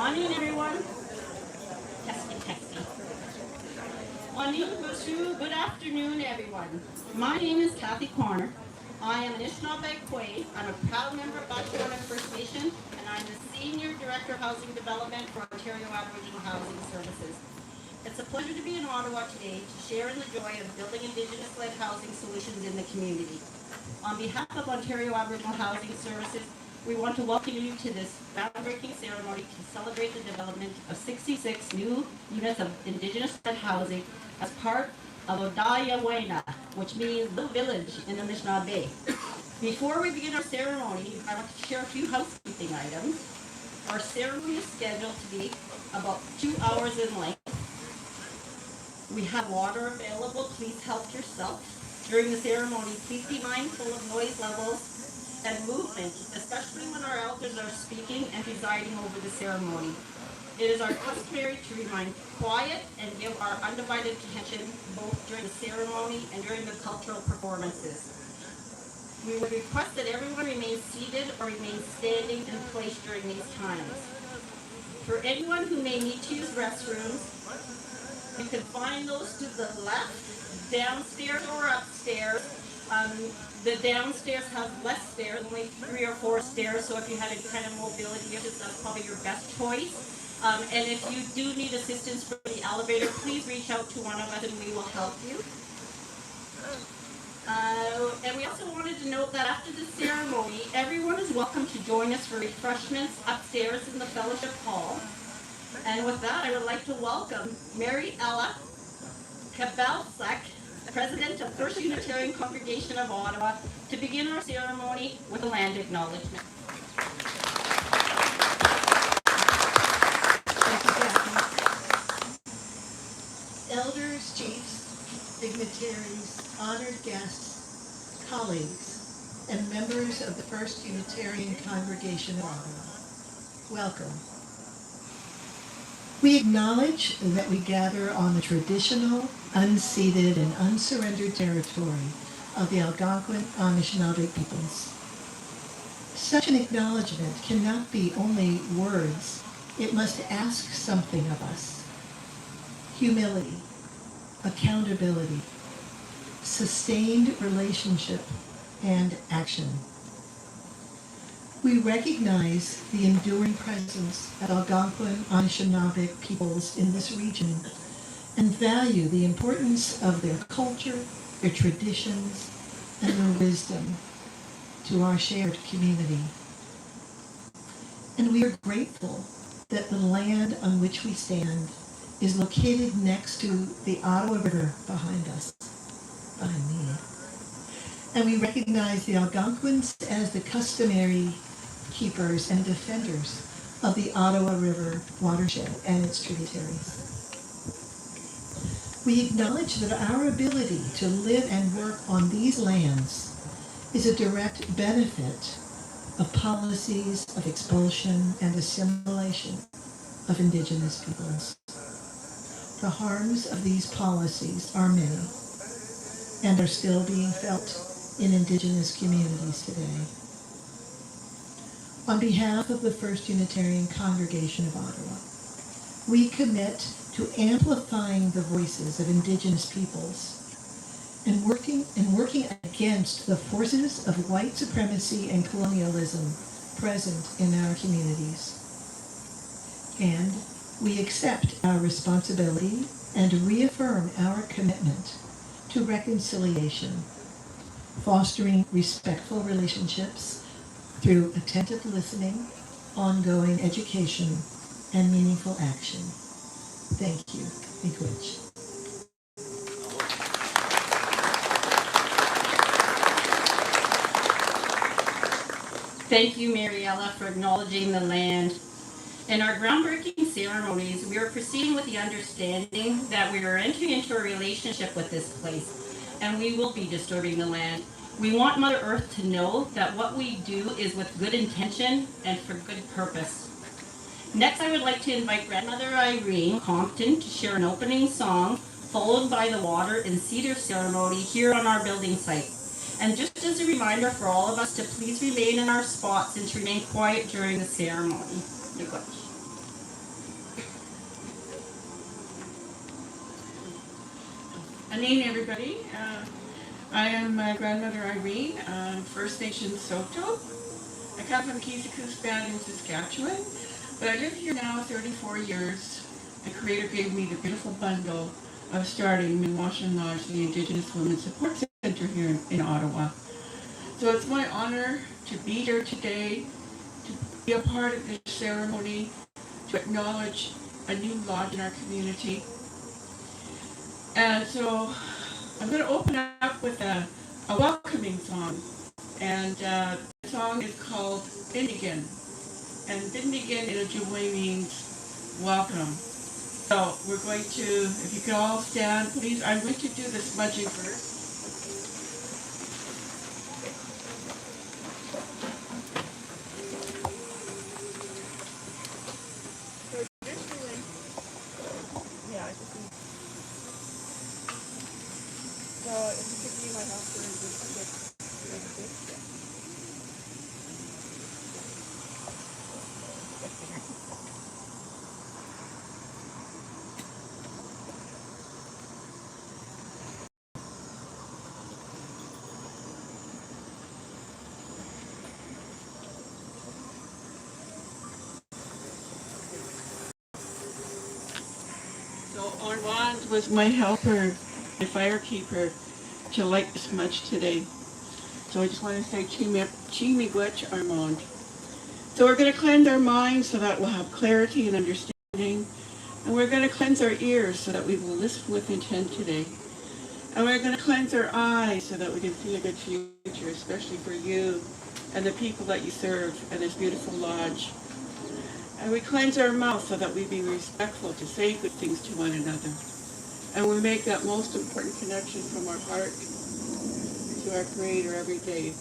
Morning, everyone. Testing. Morning, good afternoon, everyone. My name is Kathy Corner. I am Anishinaabe. I'm a proud member of Odayanhaway First Nation, and I'm the Senior Director of Housing Development for Ontario Aboriginal Housing Services. It's a pleasure to be in Ottawa today to share in the joy of building Indigenous-led housing solutions in the community. On behalf of Ontario Aboriginal Housing Services, we want to welcome you to this groundbreaking ceremony to celebrate the development of 66 new units of Indigenous-led housing as part of Odayanhaway, which means little village in the Anishinaabe. Before we begin our ceremony, I want to share a few housekeeping items. Our ceremony is scheduled to be about 2 hours in length. We have water available. Please help yourself. During the ceremony, please be mindful of noise levels and movement, especially when our elders are speaking and presiding over the ceremony. It is our customary to remain quiet and give our undivided attention both during the ceremony and during the cultural performances. We would request that everyone remain seated or remain standing in place during these times. For anyone who may need to use restrooms, you can find those to the left, downstairs or upstairs. The downstairs has less stairs, only 3 or 4 stairs, so if you had any kind of mobility issues, that's probably your best choice. And if you do need assistance from the elevator, please reach out to one of us and we will help you. And we also wanted to note that after the ceremony, everyone is welcome to join us for refreshments upstairs in the fellowship hall. And with that, I would like to welcome Mary Ella Kabelsak, President of First Unitarian Congregation of Ottawa, to begin our ceremony with a land acknowledgement. Thank you, Kathy. Elders, chiefs, dignitaries, honored guests, colleagues, and members of the First Unitarian Congregation of Ottawa, welcome. We acknowledge that we gather on the traditional, unceded, and unsurrendered territory of the Algonquin Anishinaabe peoples. Such an acknowledgement cannot be only words. It must ask something of us. Humility, accountability, sustained relationship, and action. We recognize the enduring presence of Algonquin Anishinaabe peoples in this region and value the importance of their culture, their traditions, and their wisdom to our shared community. And we are grateful that the land on which we stand is located next to the Ottawa River behind me. And we recognize the Algonquins as the customary keepers and defenders of the Ottawa River watershed and its tributaries. We acknowledge that our ability to live and work on these lands is a direct benefit of policies of expulsion and assimilation of Indigenous peoples. The harms of these policies are many and are still being felt in Indigenous communities today. On behalf of the First Unitarian Congregation of Ottawa, we commit to amplifying the voices of Indigenous peoples and working against the forces of white supremacy and colonialism present in our communities. And we accept our responsibility and reaffirm our commitment to reconciliation, fostering respectful relationships through attentive listening, ongoing education, and meaningful action. Thank you. Miigwech. Thank you, Mariella, for acknowledging the land. In our groundbreaking ceremonies, we are proceeding with the understanding that we are entering into a relationship with this place, and we will be disturbing the land. We want Mother Earth to know that what we do is with good intention and for good purpose. Next, I would like to invite Grandmother Irene Compton to share an opening song, followed by the Water and Cedar Ceremony here on our building site. And just as a reminder for all of us to please remain in our spots and to remain quiet during the ceremony. Miigwech. Anin, everybody. I am my grandmother Irene, First Nation Saulteaux. I come from Kisakus Band in Saskatchewan, but I live here now 34 years, and Creator gave me the beautiful bundle of starting Minwashin Lodge, the Indigenous Women's Support Center here in Ottawa. So it's my honor to be here today, to be a part of this ceremony, to acknowledge a new lodge in our community. And so I'm going to open up with a welcoming song. And the song is called Bindigan. And Bindigan in Ojibwe means welcome. So we're going to, if you could all stand, please. I'm going to do the smudging first. So Orwand was my helper, my firekeeper, to light the smudge today. So I just want to say Chimigwech Armand. So we're going to cleanse our minds so that we'll have clarity and understanding. And we're going to cleanse our ears so that we will listen with intent today. And we're going to cleanse our eyes so that we can see a good future, especially for you and the people that you serve and this beautiful lodge. And we cleanse our mouth so that we be respectful to say good things to one another. And we make that most important connection from our heart to our Creator every day.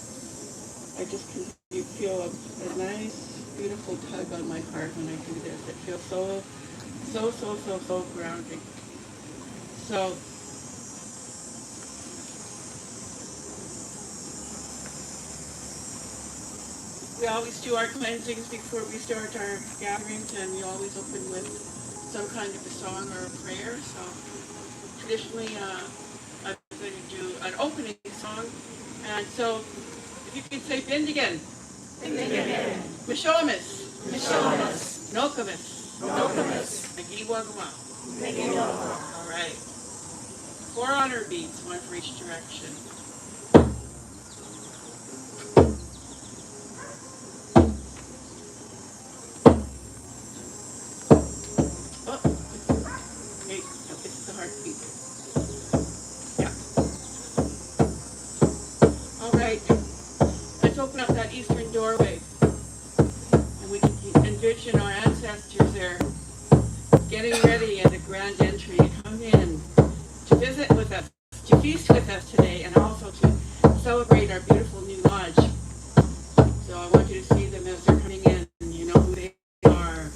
I just can feel a nice, beautiful tug on my heart when I do this. It feels so grounding. So, we always do our cleansings before we start our gatherings, and we always open with some kind of a song or a prayer. So traditionally, I'm going to do an opening song. And so, if you can say Bindigan, Bindigan, Mishoamis, Mishoamis, Nokomis, Nokomis, Nagiwagwa. Nagiwagwa. All right. 4 honor beats, one for each direction. Open up that eastern doorway, and we can envision our ancestors there getting ready at the grand entry to come in to visit with us, to feast with us today, and also to celebrate our beautiful new lodge. So I want you to see them as they're coming in, and you know who they are.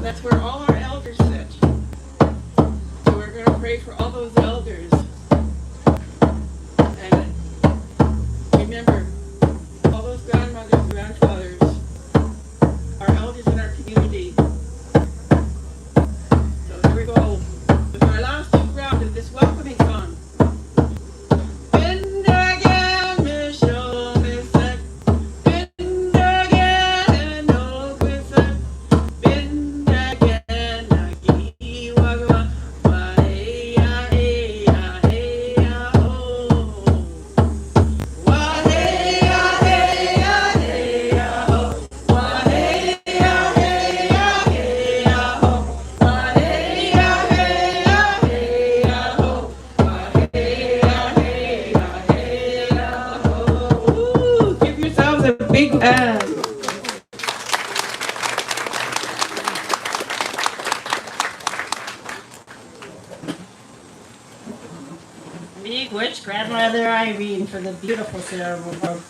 That's where all our elders sit. So we're going to pray for all those elders. And remember, all those grandmothers, grandfathers, our elders in our community. So here we go with our last two rounds of this welcoming song. Give yourselves a big hand. Big witch grandmother Irene for the beautiful ceremony.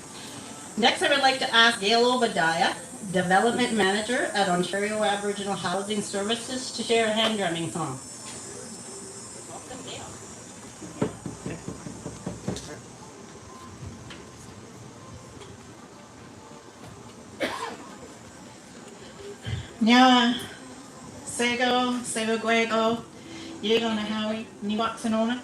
Next, I would like to ask Gail Obadiah, Development Manager at Ontario Aboriginal Housing Services, to share a hand drumming song. Welcome, Gail. Nyawa, Sego, Sego Guego, Odayanhaway, Niwaxanona.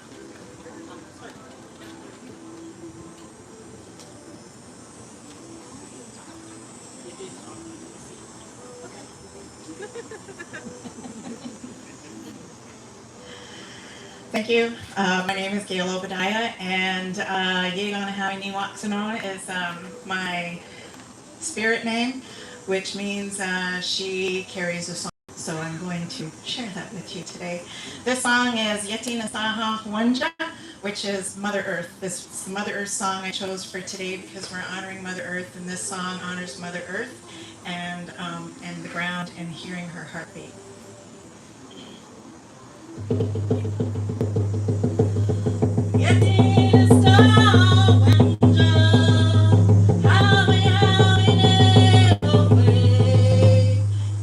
Thank you. My name is Gail Obadiah, and Odayanhaway Niwaxanona is my spirit name, which means she carries a song. So I'm going to share that with you today. This song is Yeti Nasaha Wanja, which is Mother Earth. This is the Mother Earth song I chose for today because we're honoring Mother Earth, and this song honors Mother Earth and the ground and hearing her heartbeat. Yeti Nasaha Wanja, Hawi Hawi Neowe.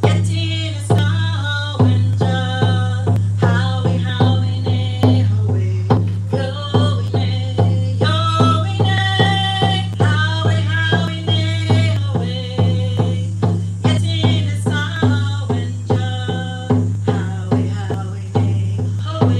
Yeti Nasaha Wanja, Hawi Hawi Neowe. Yoine, Yoine, Hawi Hawi Neowe. Yeti Nasaha Wanja, Hawi Hawi Neowe.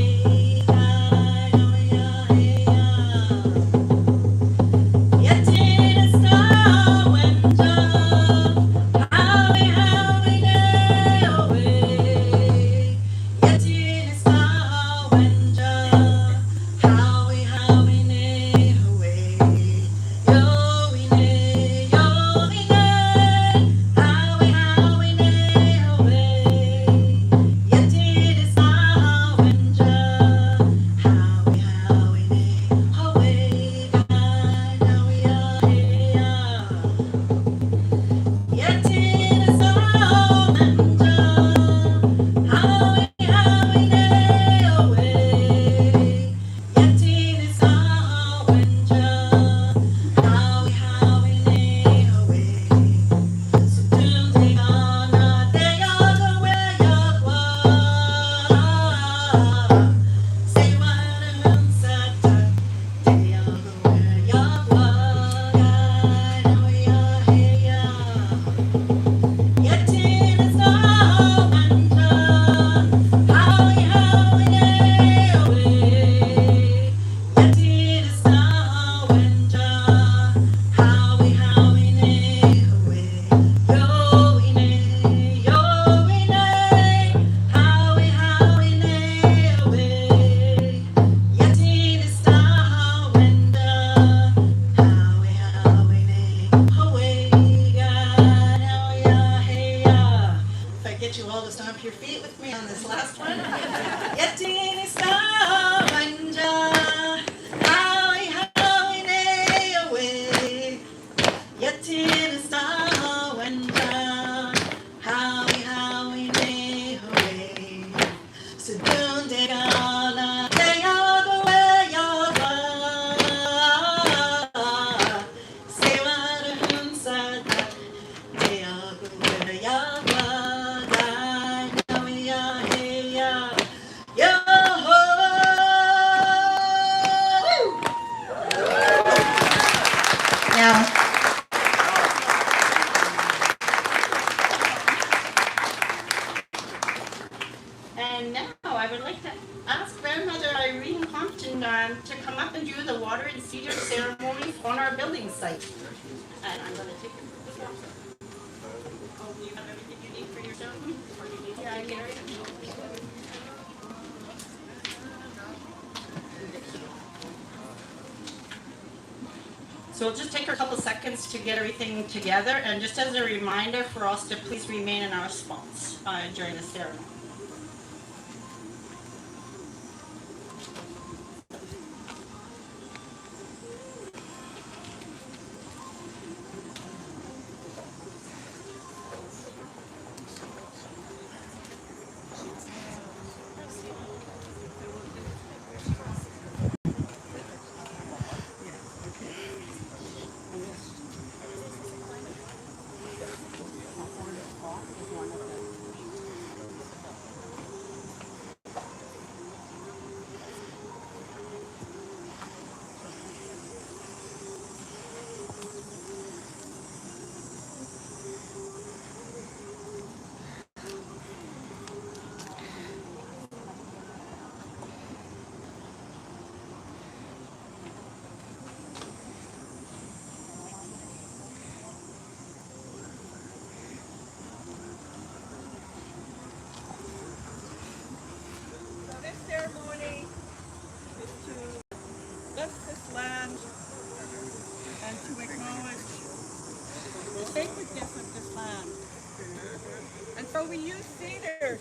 And now I would like to ask Grandmother Irene Compton to come up and do the Water and Cedar Ceremony on our building site. And I'm going to take it from here. Oh, do you have everything you need for yourself? Or do you need to take care of it? So it'll just take her a couple seconds to get everything together, and just as a reminder for us to please remain in our spots during the ceremony. Ceremony is to bless this land and to acknowledge the sacredness of this land. And so we use cedar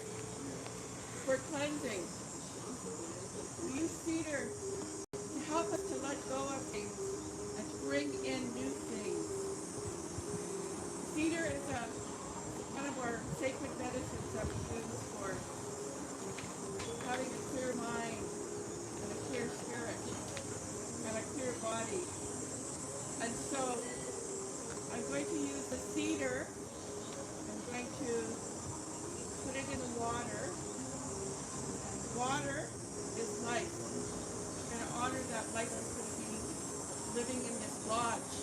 for cleansing. We use cedar to help us to let go of things and to bring in new things. Cedar is one of our sacred medicines that we use for having a clear mind and a clear spirit and a clear body. And so I'm going to use the cedar. I'm going to put it in the water. Water is life. I'm going to honor that life that's going to be living in this lodge.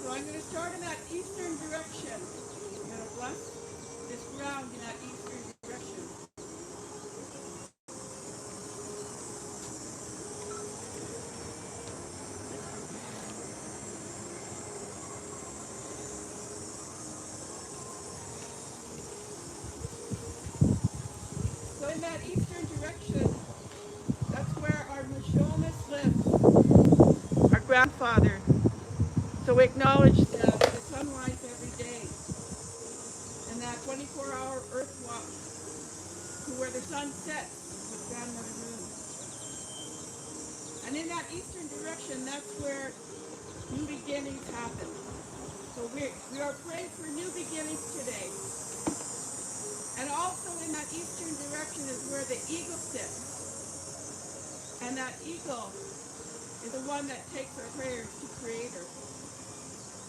So I'm going to start in that eastern direction. I'm going to bless this ground in that eastern direction. So in that eastern direction, that's where our Mishomis lived, our grandfather. So we acknowledge the sunrise every day and that 24-hour earth walk to where the sun sets with Grandmother Moon. And in that eastern direction, that's where new beginnings happen. So we are praying for new beginnings today. And also in that eastern direction is where the eagle sits. And that eagle is the one that takes our prayers to Creator.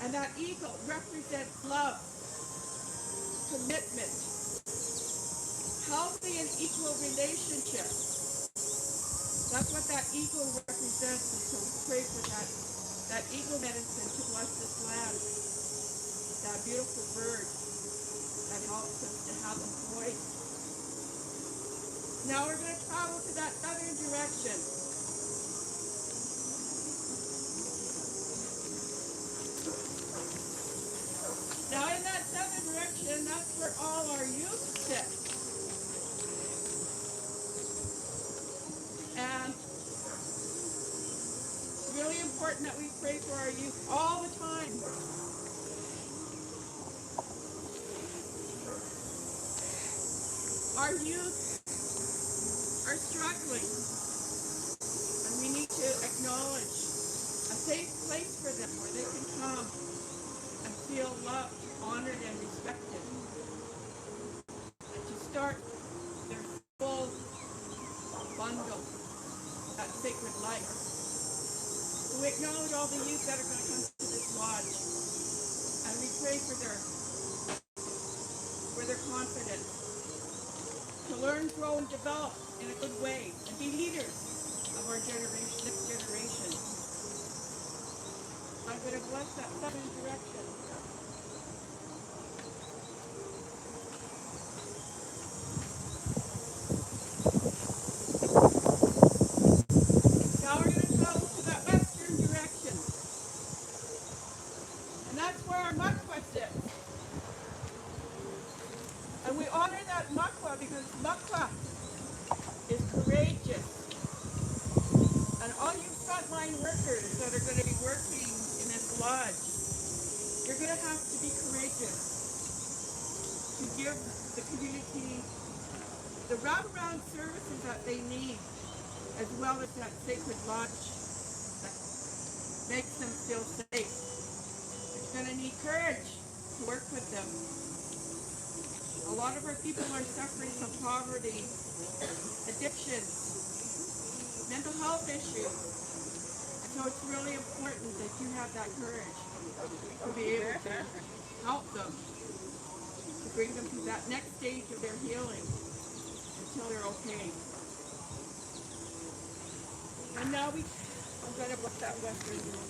And that eagle represents love, commitment, healthy and equal relationships. That's what that eagle represents, and so we pray for that eagle medicine to bless this land. That beautiful bird that helps us to have a voice. Now we're going to travel to that southern direction. Now in that southern direction, that's where all our youth sit. And it's really important that we pray for our youth all the time. Our youth are struggling, and we need to acknowledge a safe place for them where they can come and feel loved, honored, and respected, and to start their full bundle, that sacred life. So we acknowledge all the youth that are going to come to this lodge, and we pray for their confidence, to learn, grow, and develop in a good way, and be leaders of our generation, next generation. I'm going to bless that southern direction. wear that makwa because makwa is courageous. And all you frontline workers that are going to be working in this lodge, you're going to have to be courageous to give the community the wraparound services that they need, as well as that sacred lodge that makes them feel safe. It's going to need courage to work with them. A lot of our people are suffering from poverty, addictions, mental health issues. And so it's really important that you have that courage to be able to help them, to bring them to that next stage of their healing until they're okay. And now I'm going to book that Western room.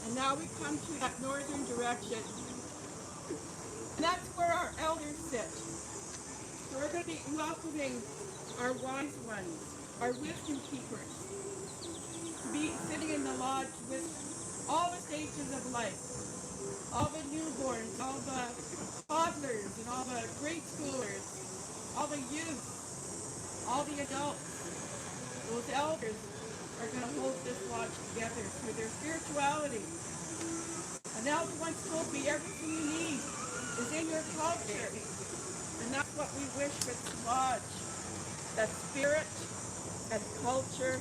And now we come to that northern direction. And that's where our elders sit. So we're going to be welcoming our wise ones, our wisdom keepers, to be sitting in the lodge with all the stages of life, all the newborns, all the toddlers, and all the grade schoolers, all the youth, all the adults. Those elders are going to hold this lodge together through their spirituality. An elder once told me everything you need is in your culture. And that's what we wish for this lodge. That spirit and culture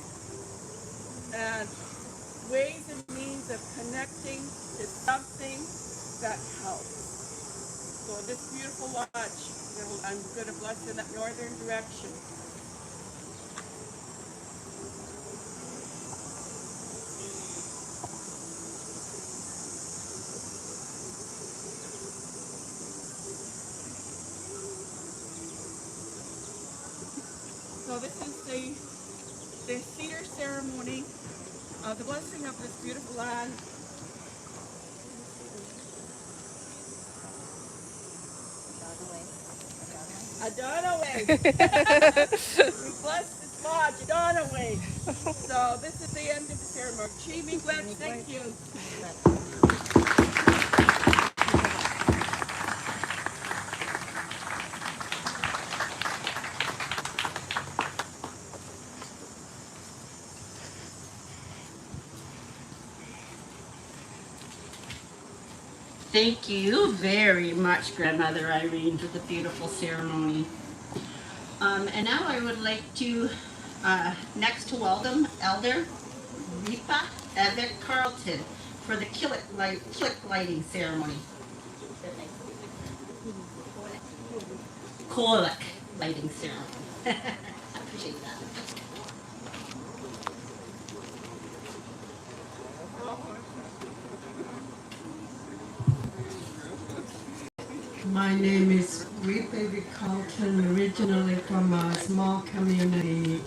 and ways and means of connecting to something that helps. So this beautiful lodge, I'm going to bless in that northern direction. So this is the cedar ceremony, the blessing of this beautiful land. Odayanhaway. We bless this lodge, Odayanhaway. So this is the end of the ceremony. Chimi Gwen, thank you. Thank you very much, Grandmother Irene, for the beautiful ceremony. And now I would like to next to welcome Elder Ripa Evick Carlton for the click lighting ceremony. Kolak lighting ceremony. I appreciate that. My name is Ripa Carlton, originally from a small community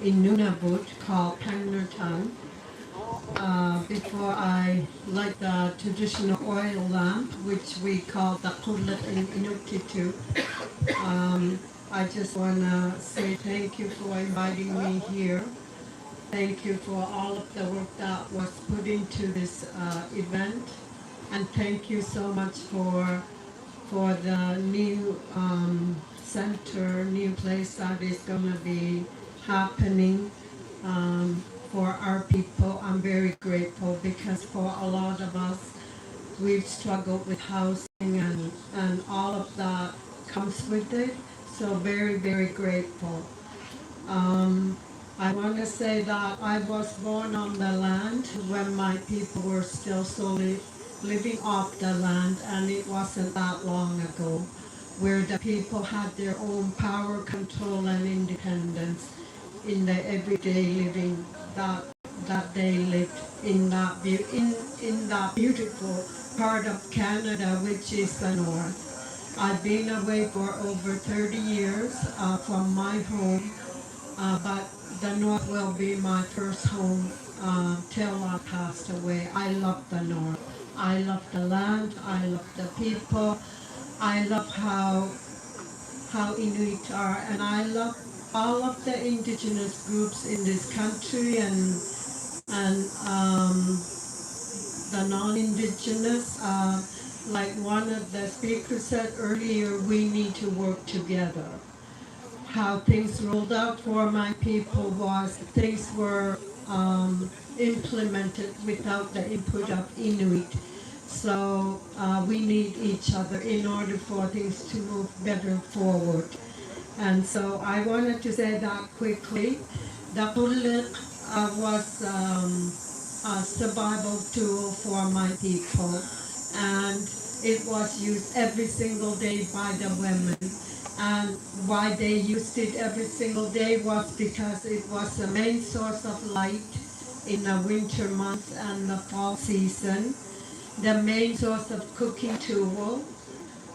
in Nunavut called Pennerton. Before I light the traditional oil lamp, which we call the Kudlet in Inuktitut, I just want to say thank you for inviting me here. Thank you for all of the work that was put into this event. And thank you so much for the new center, new place that is going to be happening for our people. I'm very grateful because for a lot of us, we've struggled with housing and all of that comes with it. So very, very grateful. I want to say that I was born on the land when my people were still solely living off the land, and it wasn't that long ago, where the people had their own power, control, and independence in the everyday living that they lived in that beautiful part of Canada, which is the North. I've been away for over 30 years from my home, but the North will be my first home till I passed away. I love the North. I love the land, I love the people, I love how Inuit are, and I love all of the indigenous groups in this country and the non-indigenous. Like one of the speakers said earlier, we need to work together. How things rolled out for my people was things were implemented without the input of Inuit. So we need each other in order for things to move better forward. And so I wanted to say that quickly. The Pulit was a survival tool for my people, and it was used every single day by the women. And why they used it every single day was because it was the main source of light in the winter months and the fall season, the main source of cooking tool,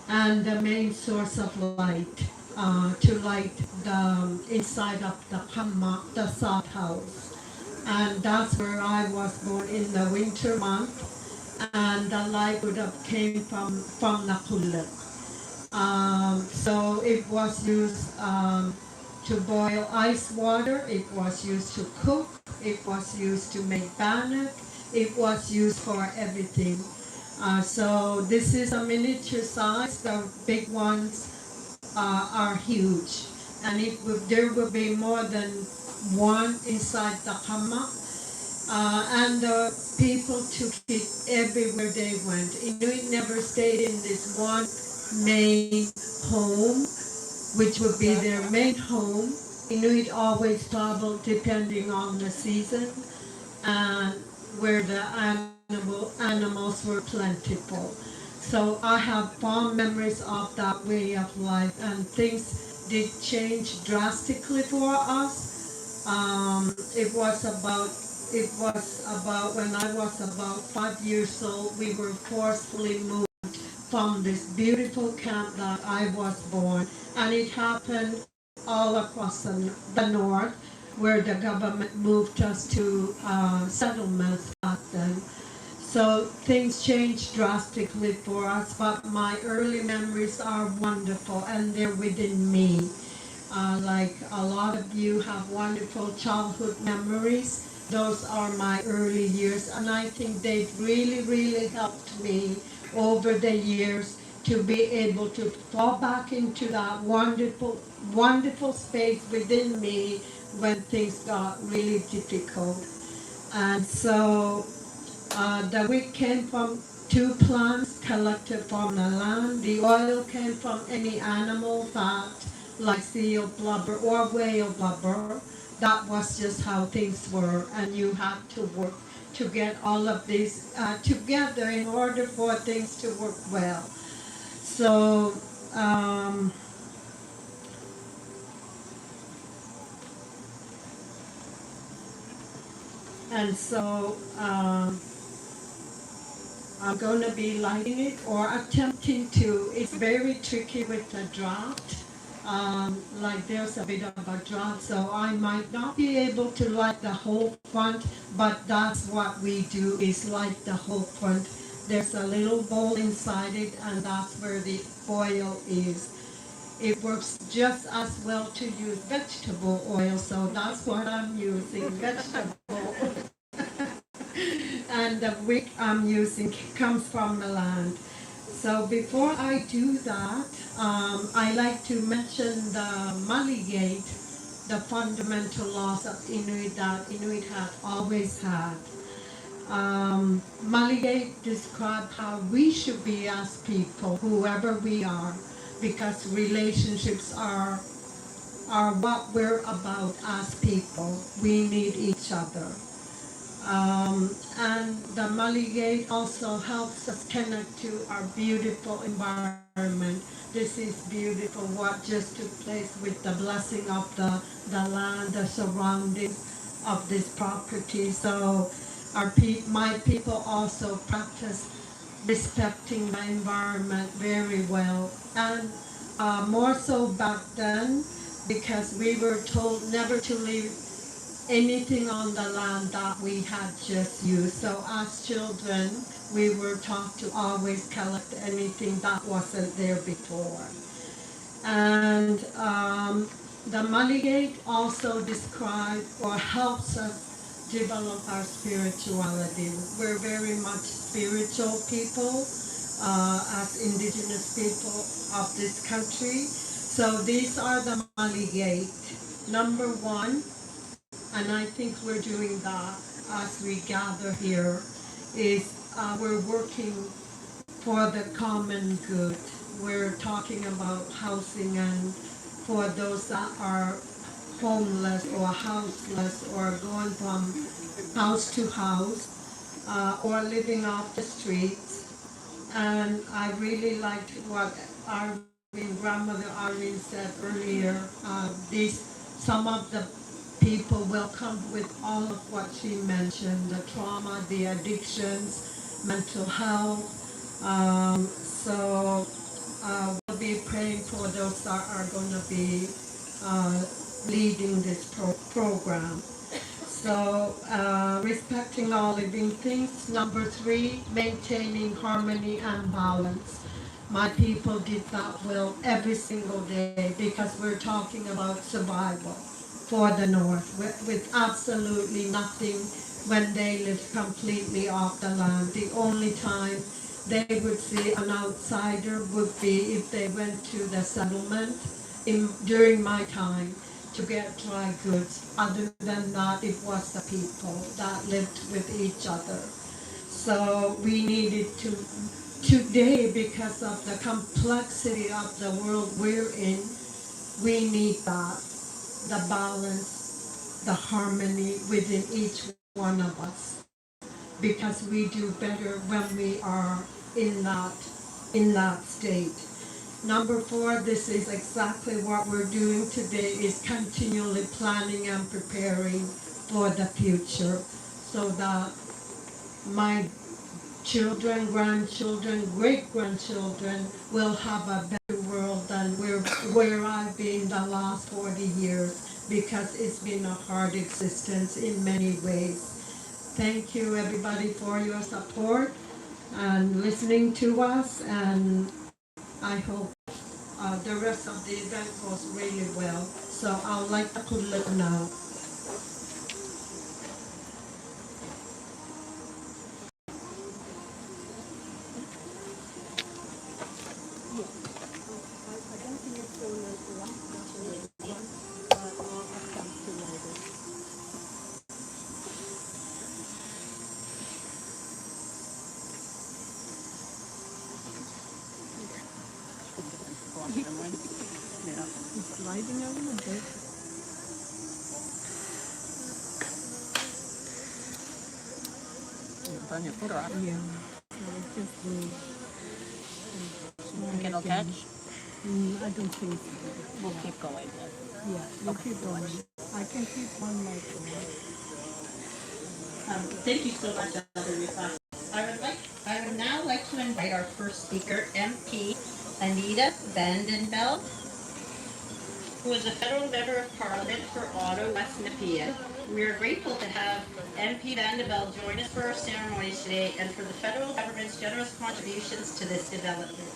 and the main source of light to light the inside of the hammock, the sod house. And that's where I was born in the winter month, and the light would have came from the kulak. So it was used to boil ice water, it was used to cook, it was used to make bannock, it was used for everything. So this is a miniature size, the big ones are huge. And there will be more than one inside the hammock. And the people took it everywhere they went. Inuit never stayed in this one main home, which would be their main home. Inuit always traveled depending on the season and where the animals were plentiful. So I have fond memories of that way of life, and things did change drastically for us. It was about when I was about 5 years old, we were forcefully moved from this beautiful camp that I was born, and it happened all across the north, where the government moved us to settlements back then. So things changed drastically for us, but my early memories are wonderful, and they're within me. Like a lot of you have wonderful childhood memories. Those are my early years, and I think they've really, really helped me over the years to be able to fall back into that wonderful, wonderful space within me when things got really difficult. And so the wick came from two plants collected from the land. The oil came from any animal fat, like seal blubber or whale blubber. That was just how things were, and you had to work to get all of these together in order for things to work well. So and so I'm going to be lighting it or attempting to. It's very tricky with the draft. Like there's a bit of a draft, so I might not be able to light the whole front, but that's what we do, is light the whole front. There's a little bowl inside it, and that's where the oil is. It works just as well to use vegetable oil, so that's what I'm using, vegetable oil. And the wick I'm using comes from the land. So before I do that, I like to mention the Maligate, the fundamental laws of Inuit that Inuit have always had. Maligate described how we should be as people, whoever we are, because relationships are what we're about as people. We need each other. And the Maligate also helps us connect to our beautiful environment. This is beautiful, what just took place with the blessing of the land, the surroundings of this property. So my people also practice respecting the environment very well. And more so back then, because we were told never to leave anything on the land that we had just used. So as children, we were taught to always collect anything that wasn't there before. And The Maligate also describes or helps us develop our spirituality. We're very much spiritual people as indigenous people of this country. So these are the Maligate. Number one, and I think we're doing that as we gather here, is we're working for the common good. We're talking about housing and for those that are homeless or houseless or going from house to house or living off the streets. And I really liked what our grandmother Irene said earlier. Some of the people will come with all of what she mentioned, the trauma, the addictions, mental health. We'll be praying for those that are going to be leading this program. So, respecting all living things. Number three, maintaining harmony and balance. My people did that well every single day because we're talking about survival for the North with absolutely nothing when they lived completely off the land. The only time they would see an outsider would be if they went to the settlement during my time to get dry goods. Other than that, it was the people that lived with each other. So we needed to, today, because of the complexity of the world we're in, we need that, the balance, the harmony within each one of us, because we do better when we are in that state. Number four, this is exactly what we're doing today, is continually planning and preparing for the future so that my children, grandchildren, great-grandchildren will have a better world than where I've been the last 40 years, because it's been a hard existence in many ways. Thank you, everybody, for your support and listening to us, and I hope the rest of the event goes really well. So I'd like to put it now. It's lighting a little bit. Yeah. Think it'll catch? I don't think so. We'll keep going then. Yeah, you keep going. I can keep one mic going. Thank you so much, Elder. I would now like to invite our first speaker, MP Anita Vandenbeld, who is a federal member of Parliament for Ottawa, West Nepean. We are grateful to have MP Vandenbeld join us for our ceremony today and for the federal government's generous contributions to this development.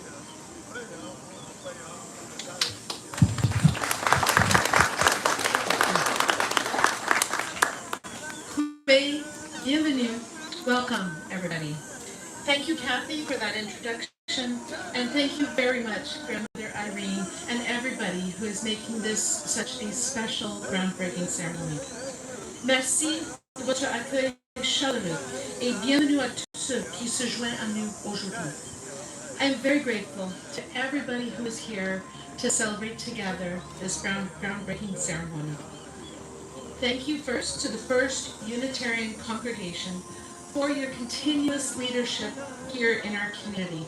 Bienvenue. Welcome, everybody. Thank you, Kathy, for that introduction, and thank you very much, Grandmother Irene, and everybody who is making this such a special, groundbreaking ceremony. Merci de votre accueil chaleureux, et bienvenue à tous ceux qui se joignent à nous aujourd'hui. I am very grateful to everybody who is here to celebrate together this groundbreaking ceremony. Thank you first to the First Unitarian Congregation for your continuous leadership here in our community.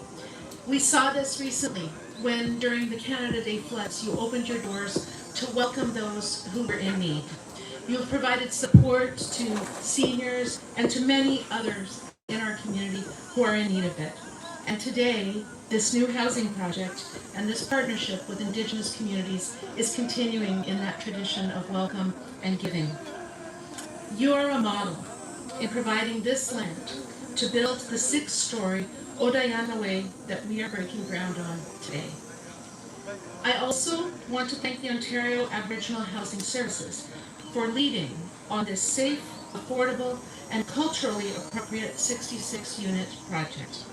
We saw this recently when, during the Canada Day floods, you opened your doors to welcome those who were in need. You have provided support to seniors and to many others in our community who are in need of it. And today, this new housing project and this partnership with Indigenous communities is continuing in that tradition of welcome and giving. You are a model in providing this land to build the six-storey Odayanhaway that we are breaking ground on today. I also want to thank the Ontario Aboriginal Housing Services for leading on this safe, affordable, and culturally appropriate 66-unit project.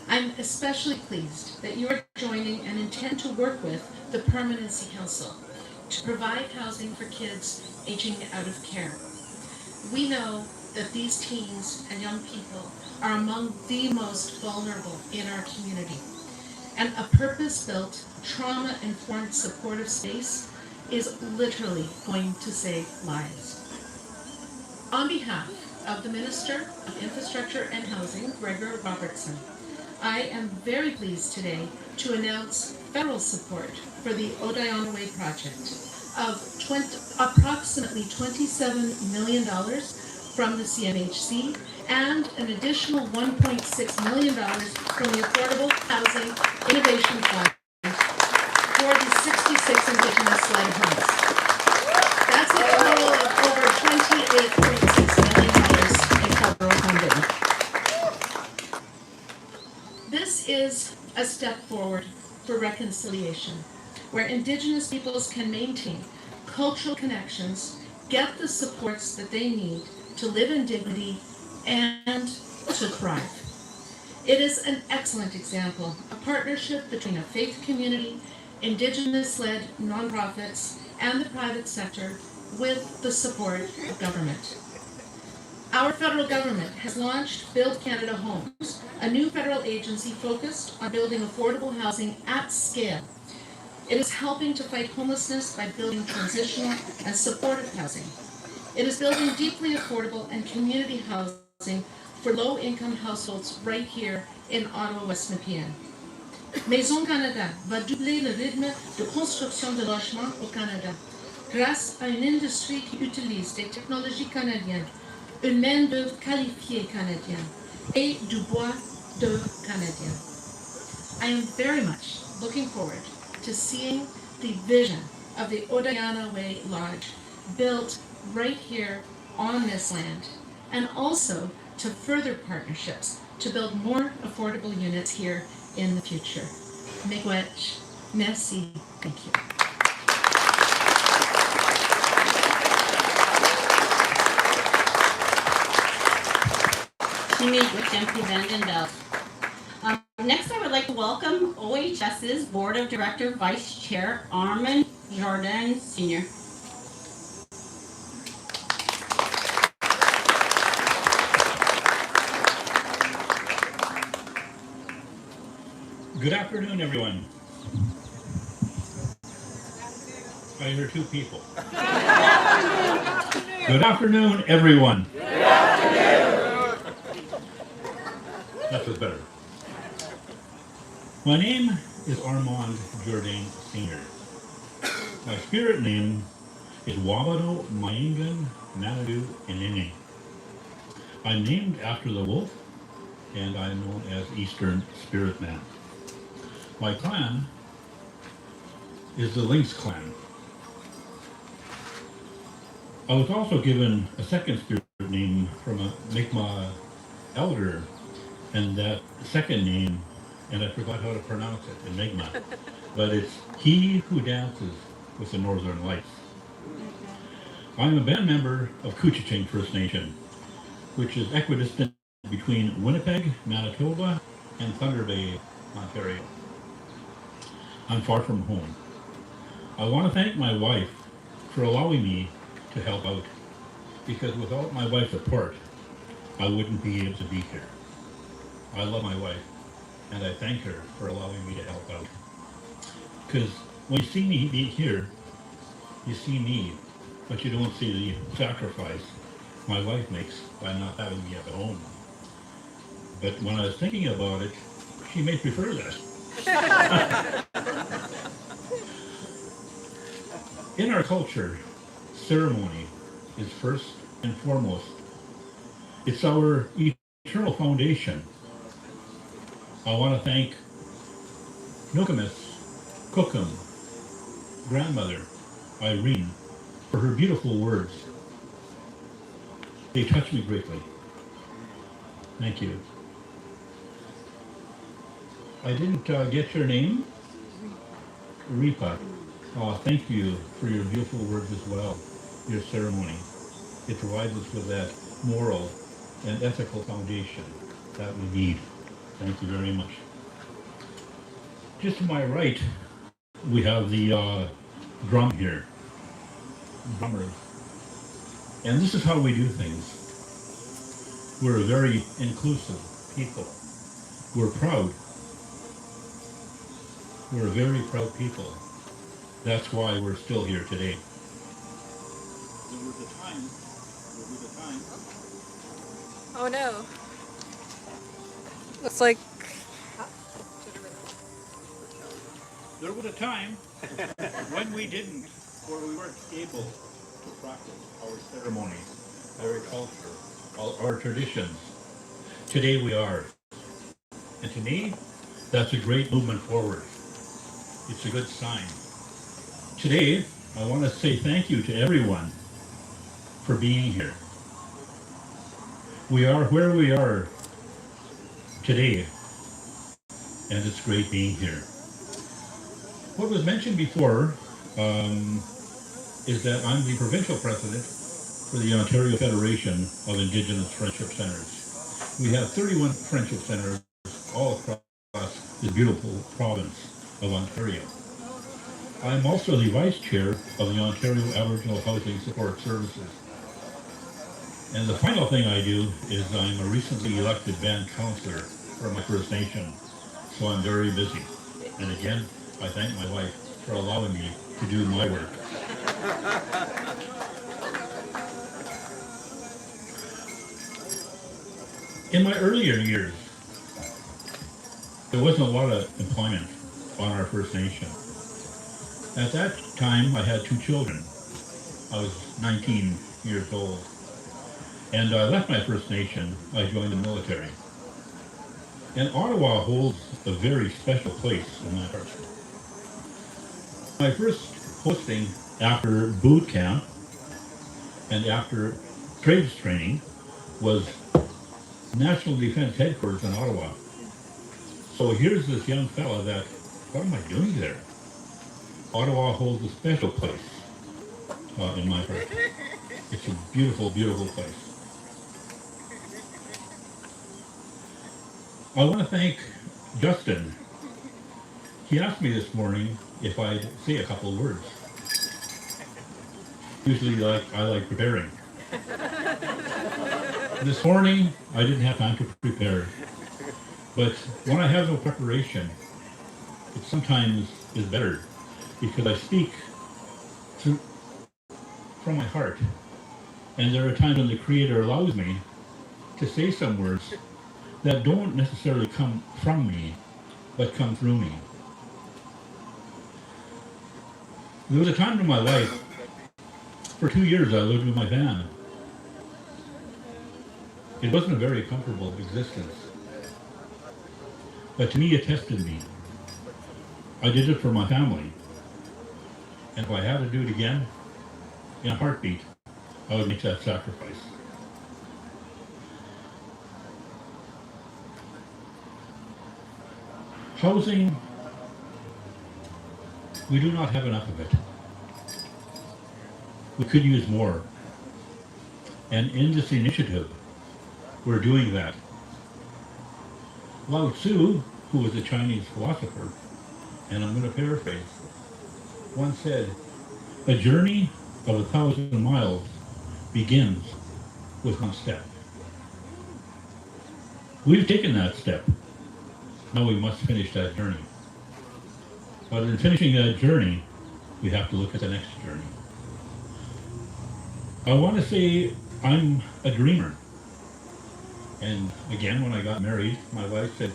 I'm especially pleased that you are joining and intend to work with the Permanency Council to provide housing for kids aging out of care. We know that these teens and young people are among the most vulnerable in our community, and a purpose-built, trauma-informed supportive space is literally going to save lives. On behalf of the Minister of Infrastructure and Housing, Gregor Robertson, I am very pleased today to announce federal support for the Odayanhaway project of approximately $27 million from the CMHC and an additional $1.6 million from the Affordable Housing Innovation Fund for the 66 Indigenous-led homes. That's a total of over $28.6 million in federal funding. This is a step forward for reconciliation, where Indigenous peoples can maintain cultural connections, get the supports that they need to live in dignity and to thrive. It is an excellent example of partnership between a faith community, Indigenous-led nonprofits, and the private sector with the support of government. Our federal government has launched Build Canada Homes, a new federal agency focused on building affordable housing at scale. It is helping to fight homelessness by building transitional and supportive housing. It is building deeply affordable and community housing for low-income households right here in Ottawa, West Nepean. Maison Canada va doubler le rythme de construction de logements au Canada grâce à une industrie qui utilise des technologies canadiennes, une main-d'œuvre qualifiée canadienne et du bois d'œuvre canadien. I am very much looking forward to seeing the vision of the Odayanhaway Lodge built right here on this land, and also to further partnerships to build more affordable units here in the future. Miigwech, merci, thank you. Next, I would like to welcome OAHS's Board of Director Vice Chair Armand Jordan Sr. Good afternoon, everyone. I hear two people. Good afternoon, everyone. Good afternoon. That was better. My name is Armand Jordan Sr. My spirit name is Wabado Maingan Nanadu Inene. I'm named after the wolf, and I'm known as Eastern Spirit Man. My clan is the Lynx clan. I was also given a second spirit name from a Mi'kmaq elder, and that second name, and I forgot how to pronounce it in Mi'kmaq, but it's He Who Dances with the Northern Lights. I'm a band member of Couchiching First Nation, which is equidistant between Winnipeg, Manitoba, and Thunder Bay, Ontario. I'm far from home. I want to thank my wife for allowing me to help out, because without my wife's support, I wouldn't be able to be here. I love my wife, and I thank her for allowing me to help out. Because when you see me be here, you see me, but you don't see the sacrifice my wife makes by not having me at home. But when I was thinking about it, she may prefer that. In our culture, ceremony is first and foremost. It's our eternal foundation. I want to thank Nokomis, Cookham, grandmother, Irene, for her beautiful words. They touch me greatly. Thank you. I didn't get your name. Ripa, thank you for your beautiful words as well, your ceremony. It provides us with that moral and ethical foundation that we need. Thank you very much. Just to my right, we have the drum here, drummers. And this is how we do things. We're a very inclusive people. We're proud. We're a very proud people. That's why we're still here today. There was a time. Oh no. Looks like There was a time when we didn't, or we weren't able to practice our ceremonies, our culture, our traditions. Today we are. And to me, that's a great movement forward. It's a good sign. Today, I want to say thank you to everyone for being here. We are where we are today, and it's great being here. What was mentioned before is that I'm the provincial president for the Ontario Federation of Indigenous Friendship Centres. We have 31 friendship centres all across this beautiful province of Ontario. I'm also the vice chair of the Ontario Aboriginal Housing Services. And the final thing I do is I'm a recently elected band councillor for my First Nation, so I'm very busy. And again, I thank my wife for allowing me to do my work. In my earlier years, there wasn't a lot of employment on our First Nation. At that time, I had 2 children. I was 19 years old. And I left my First Nation. I joined the military. And Ottawa holds a very special place in my heart. My first posting after boot camp and after trades training was National Defense Headquarters in Ottawa. So here's this young fella that, what am I doing there? Ottawa holds a special place in my heart. It's a beautiful, beautiful place. I want to thank Justin. He asked me this morning if I'd say a couple words. Usually I like preparing. This morning I didn't have time to prepare. But when I have no preparation, it sometimes is better because I speak from my heart. And there are times when the Creator allows me to say some words that don't necessarily come from me, but come through me. There was a time in my life, for 2 years I lived in my van. It wasn't a very comfortable existence, but to me it tested me. I did it for my family, and if I had to do it again, in a heartbeat, I would make that sacrifice. Housing, we do not have enough of it. We could use more. And in this initiative, we're doing that. Lao Tzu, who was a Chinese philosopher, and I'm going to paraphrase, once said, "A journey of 1,000 miles begins with one step." We've taken that step. Now we must finish that journey. But in finishing that journey, we have to look at the next journey. I want to say I'm a dreamer. And again, when I got married, my wife said,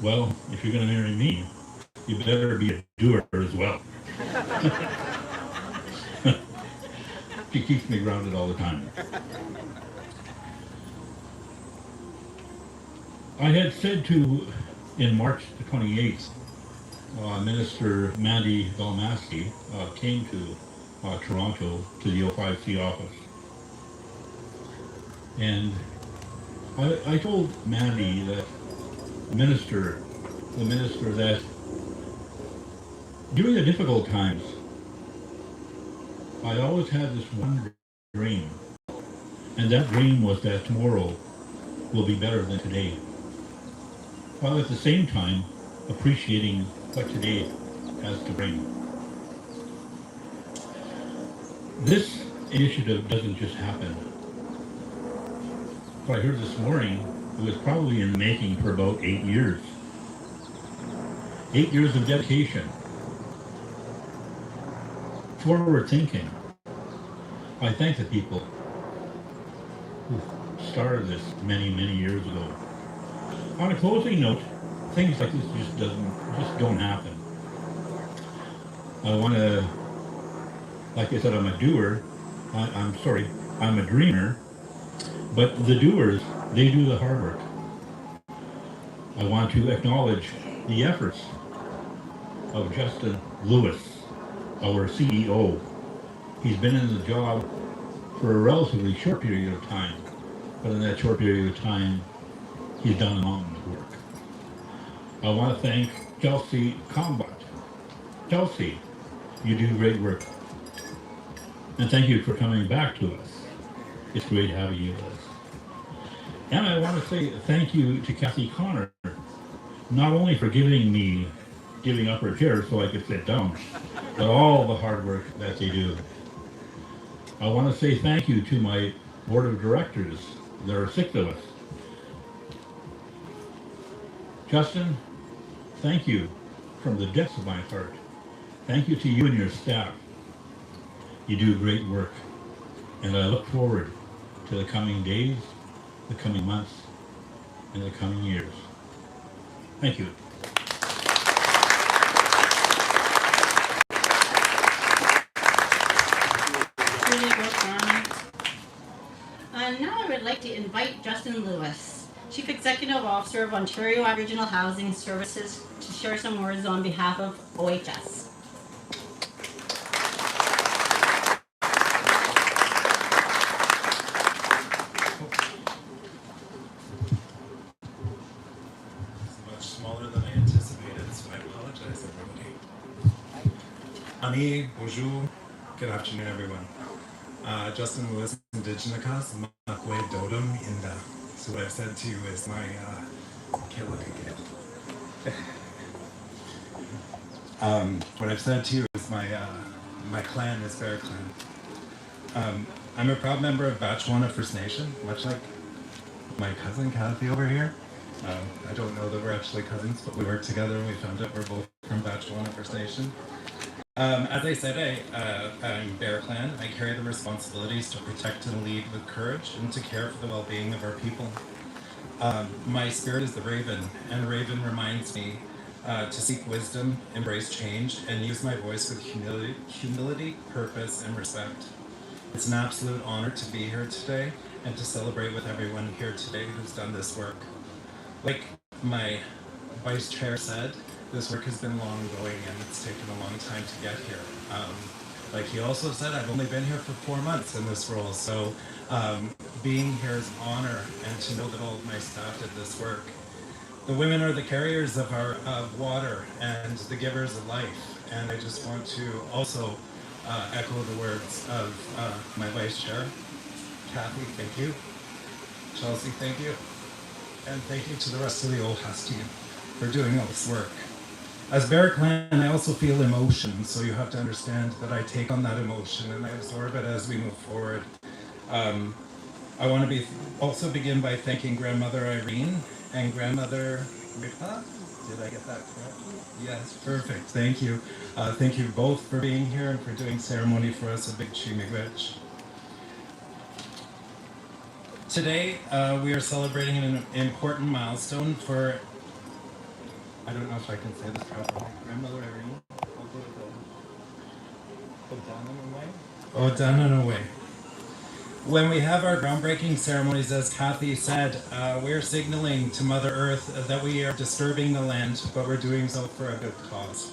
well, if you're going to marry me, you better be a doer as well. She keeps me grounded all the time. I had said in March the 28th, Minister Mandy Galmaski came to Toronto to the O5C office. And I told Mandy that the minister that During the difficult times, I always had this one dream, and that dream was that tomorrow will be better than today, while at the same time appreciating what today has to bring. This initiative doesn't just happen. What I heard this morning, it was probably in the making for about 8 years. 8 years of dedication, forward thinking. I thank the people who started this many, many years ago. On a closing note, things like this just don't happen. I want to, like I said, I'm a doer. I'm a dreamer. But the doers, they do the hard work. I want to acknowledge the efforts of Justin Lewis, our CEO. He's been in the job for a relatively short period of time, but in that short period of time, he's done a mountain of work. I want to thank Chelsea Combat. Chelsea, you do great work. And thank you for coming back to us. It's great having you with us. And I want to say thank you to Kathy Connor, not only for giving up her chair so I could sit down, but all the hard work that they do. I want to say thank you to my board of directors. There are 6 of us. Justin, thank you from the depths of my heart. Thank you to you and your staff. You do great work, and I look forward to the coming days, the coming months, and the coming years. Thank you. And now I would like to invite Justin Lewis, Chief Executive Officer of Ontario Aboriginal Housing Services, to share some words on behalf of OAHS. Ani, bonjour, good afternoon everyone. Justin Lewis, indigenous, Makwe Dodum Inda. So what I've said to you is my, can't look again. What I've said to you is my clan is Bear Clan. I'm a proud member of Batchewana First Nation, much like my cousin Kathy over here. I don't know that we're actually cousins, but we work together and we found out we're both from Batchewana First Nation. As I said, I'm Bear Clan. I carry the responsibilities to protect and lead with courage and to care for the well-being of our people. My spirit is the raven, and raven reminds me to seek wisdom, embrace change, and use my voice with humility, purpose, and respect. It's an absolute honor to be here today and to celebrate with everyone here today who's done this work. Like my vice chair said, this work has been long going and it's taken a long time to get here. Like he also said, I've only been here for 4 months in this role, so being here is an honor, and to know that all of my staff did this work. The women are the carriers of our water and the givers of life, and I just want to also echo the words of my vice chair. Kathy, thank you. Chelsea, thank you. And thank you to the rest of the OAHS team for doing all this work. As Bear Clan, I also feel emotion, so you have to understand that I take on that emotion and I absorb it as we move forward. I want to also begin by thanking Grandmother Irene and Grandmother Rita. Did I get that correct? Yes, perfect. Thank you. Thank you both for being here and for doing ceremony for us, a big chimigwech. Today, we are celebrating an important milestone for, I don't know if I can say this properly, Grandmother Irene. Odayanhaway. When we have our groundbreaking ceremonies, as Kathy said, we're signaling to Mother Earth that we are disturbing the land, but we're doing so for a good cause.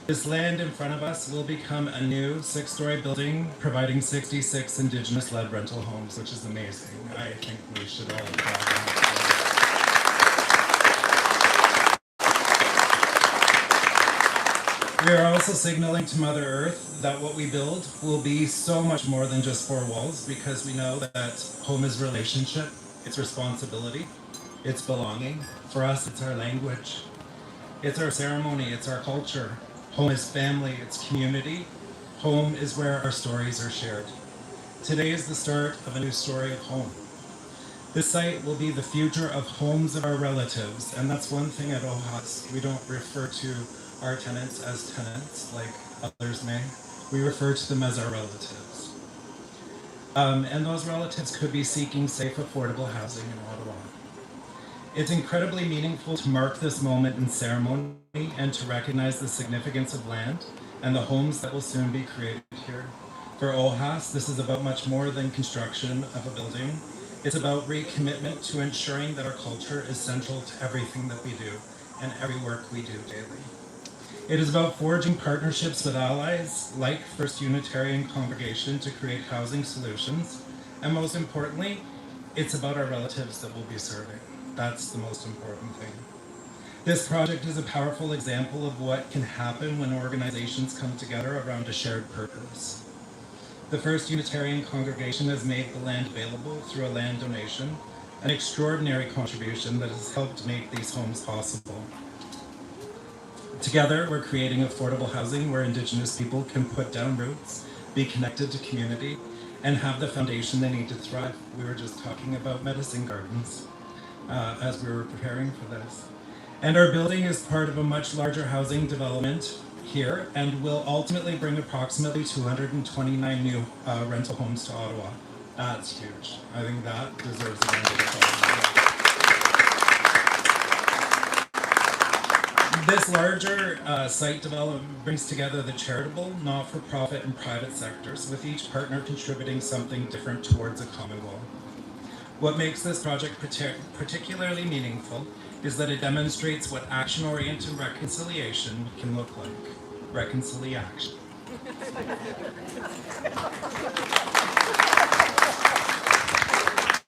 This land in front of us will become a new 6-story building, providing 66 Indigenous-led rental homes, which is amazing. I think we should all applaud that. We are also signaling to Mother Earth that what we build will be so much more than just four walls, because we know that home is relationship, it's responsibility, it's belonging. For us, it's our language, it's our ceremony, it's our culture. Home is family, it's community. Home is where our stories are shared. Today is the start of a new story of home. This site will be the future of homes of our relatives, and that's one thing at OAHS. We don't refer to our tenants as tenants like others may. We refer to them as our relatives. And those relatives could be seeking safe, affordable housing in Ottawa. It's incredibly meaningful to mark this moment in ceremony and to recognize the significance of land and the homes that will soon be created here. For OAHS, this is about much more than construction of a building. It's about recommitment to ensuring that our culture is central to everything that we do and every work we do daily. It is about forging partnerships with allies like First Unitarian Congregation to create housing solutions. And most importantly, it's about our relatives that we'll be serving. That's the most important thing. This project is a powerful example of what can happen when organizations come together around a shared purpose. The First Unitarian Congregation has made the land available through a land donation, an extraordinary contribution that has helped make these homes possible. Together, we're creating affordable housing where Indigenous people can put down roots, be connected to community, and have the foundation they need to thrive. We were just talking about medicine gardens as we were preparing for this. And our building is part of a much larger housing development here and will ultimately bring approximately 229 new rental homes to Ottawa. That's huge. I think that deserves a round of applause. This larger site development brings together the charitable, not-for-profit, and private sectors, with each partner contributing something different towards a common goal. What makes this project particularly meaningful is that it demonstrates what action-oriented reconciliation can look like. Reconciliation.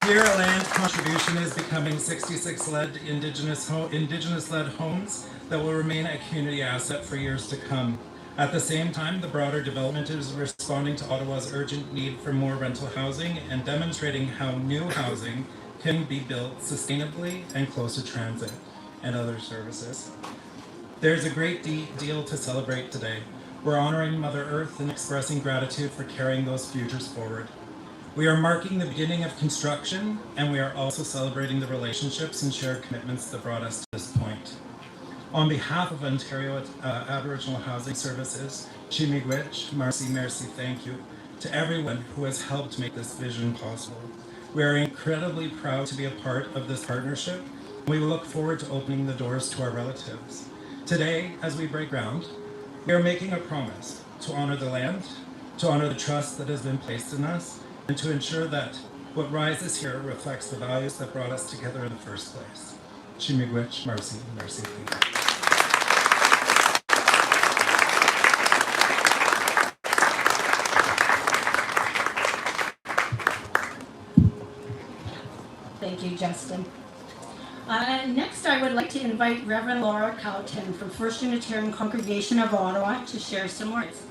Here, a land contribution is becoming 66-led Indigenous-led homes that will remain a community asset for years to come. At the same time, the broader development is responding to Ottawa's urgent need for more rental housing and demonstrating how new housing can be built sustainably and close to transit and other services. There's a great deal to celebrate today. We're honoring Mother Earth and expressing gratitude for carrying those futures forward. We are marking the beginning of construction, and we are also celebrating the relationships and shared commitments that brought us to this point. On behalf of Ontario Aboriginal Housing Services, Chimigwich, merci, thank you to everyone who has helped make this vision possible. We are incredibly proud to be a part of this partnership. We look forward to opening the doors to our relatives. Today, as we break ground, we are making a promise to honor the land, to honor the trust that has been placed in us, and to ensure that what rises here reflects the values that brought us together in the first place. Chimigwich, merci, thank you. Thank you, Justin. Next, I would like to invite Reverend Laura Calton from First Unitarian Congregation of Ottawa to share some words.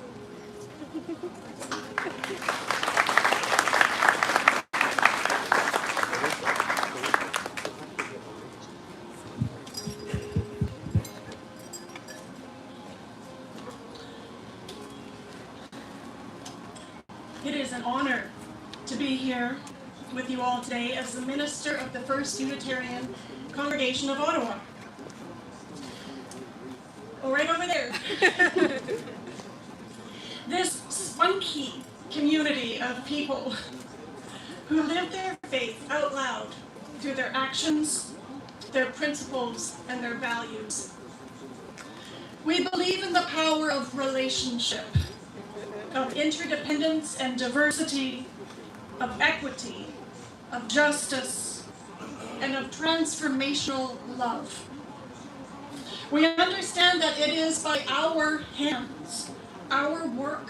It is an honor to be here with you all today as the minister of the First Unitarian Congregation of Ottawa. Oh, right over there. This spunky community of people who live their faith out loud through their actions, their principles, and their values. We believe in the power of relationship, of interdependence and diversity, of equity, of justice, and of transformational love. We understand that it is by our hands, our work,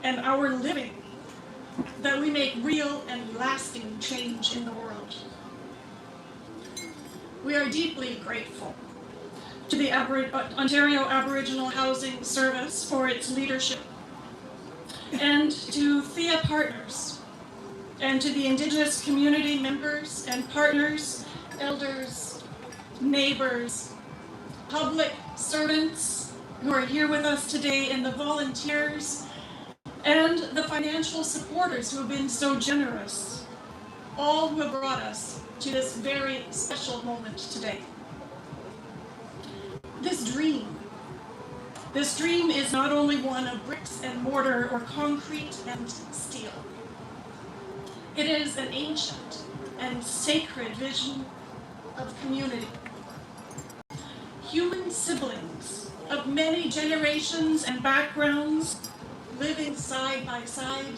and our living that we make real and lasting change in the world. We are deeply grateful to the Ontario Aboriginal Housing Service for its leadership, and to Thea Partners, and to the Indigenous community members and partners, elders, neighbors, public servants who are here with us today, and the volunteers, and the financial supporters who have been so generous, all who have brought us to this very special moment today. This dream is not only one of bricks and mortar or concrete and steel. It is an ancient and sacred vision of community. Human siblings of many generations and backgrounds living side by side,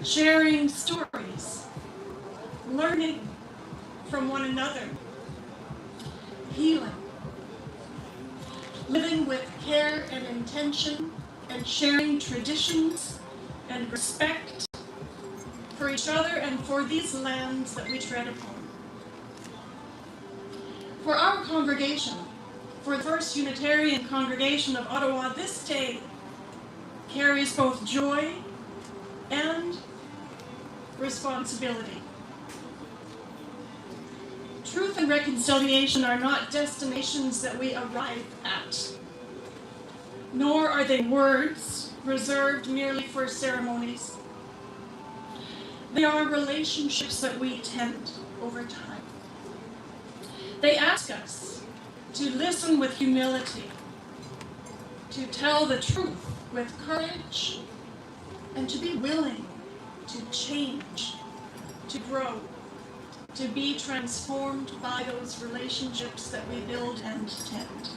sharing stories, learning from one another, healing, living with care and intention, and sharing traditions and respect for each other and for these lands that we tread upon. For our congregation, for the First Unitarian Congregation of Ottawa, this day carries both joy and responsibility. Truth and reconciliation are not destinations that we arrive at, nor are they words reserved merely for ceremonies. They are relationships that we tend over time. They ask us to listen with humility, to tell the truth with courage, and to be willing to change, to grow, to be transformed by those relationships that we build and tend,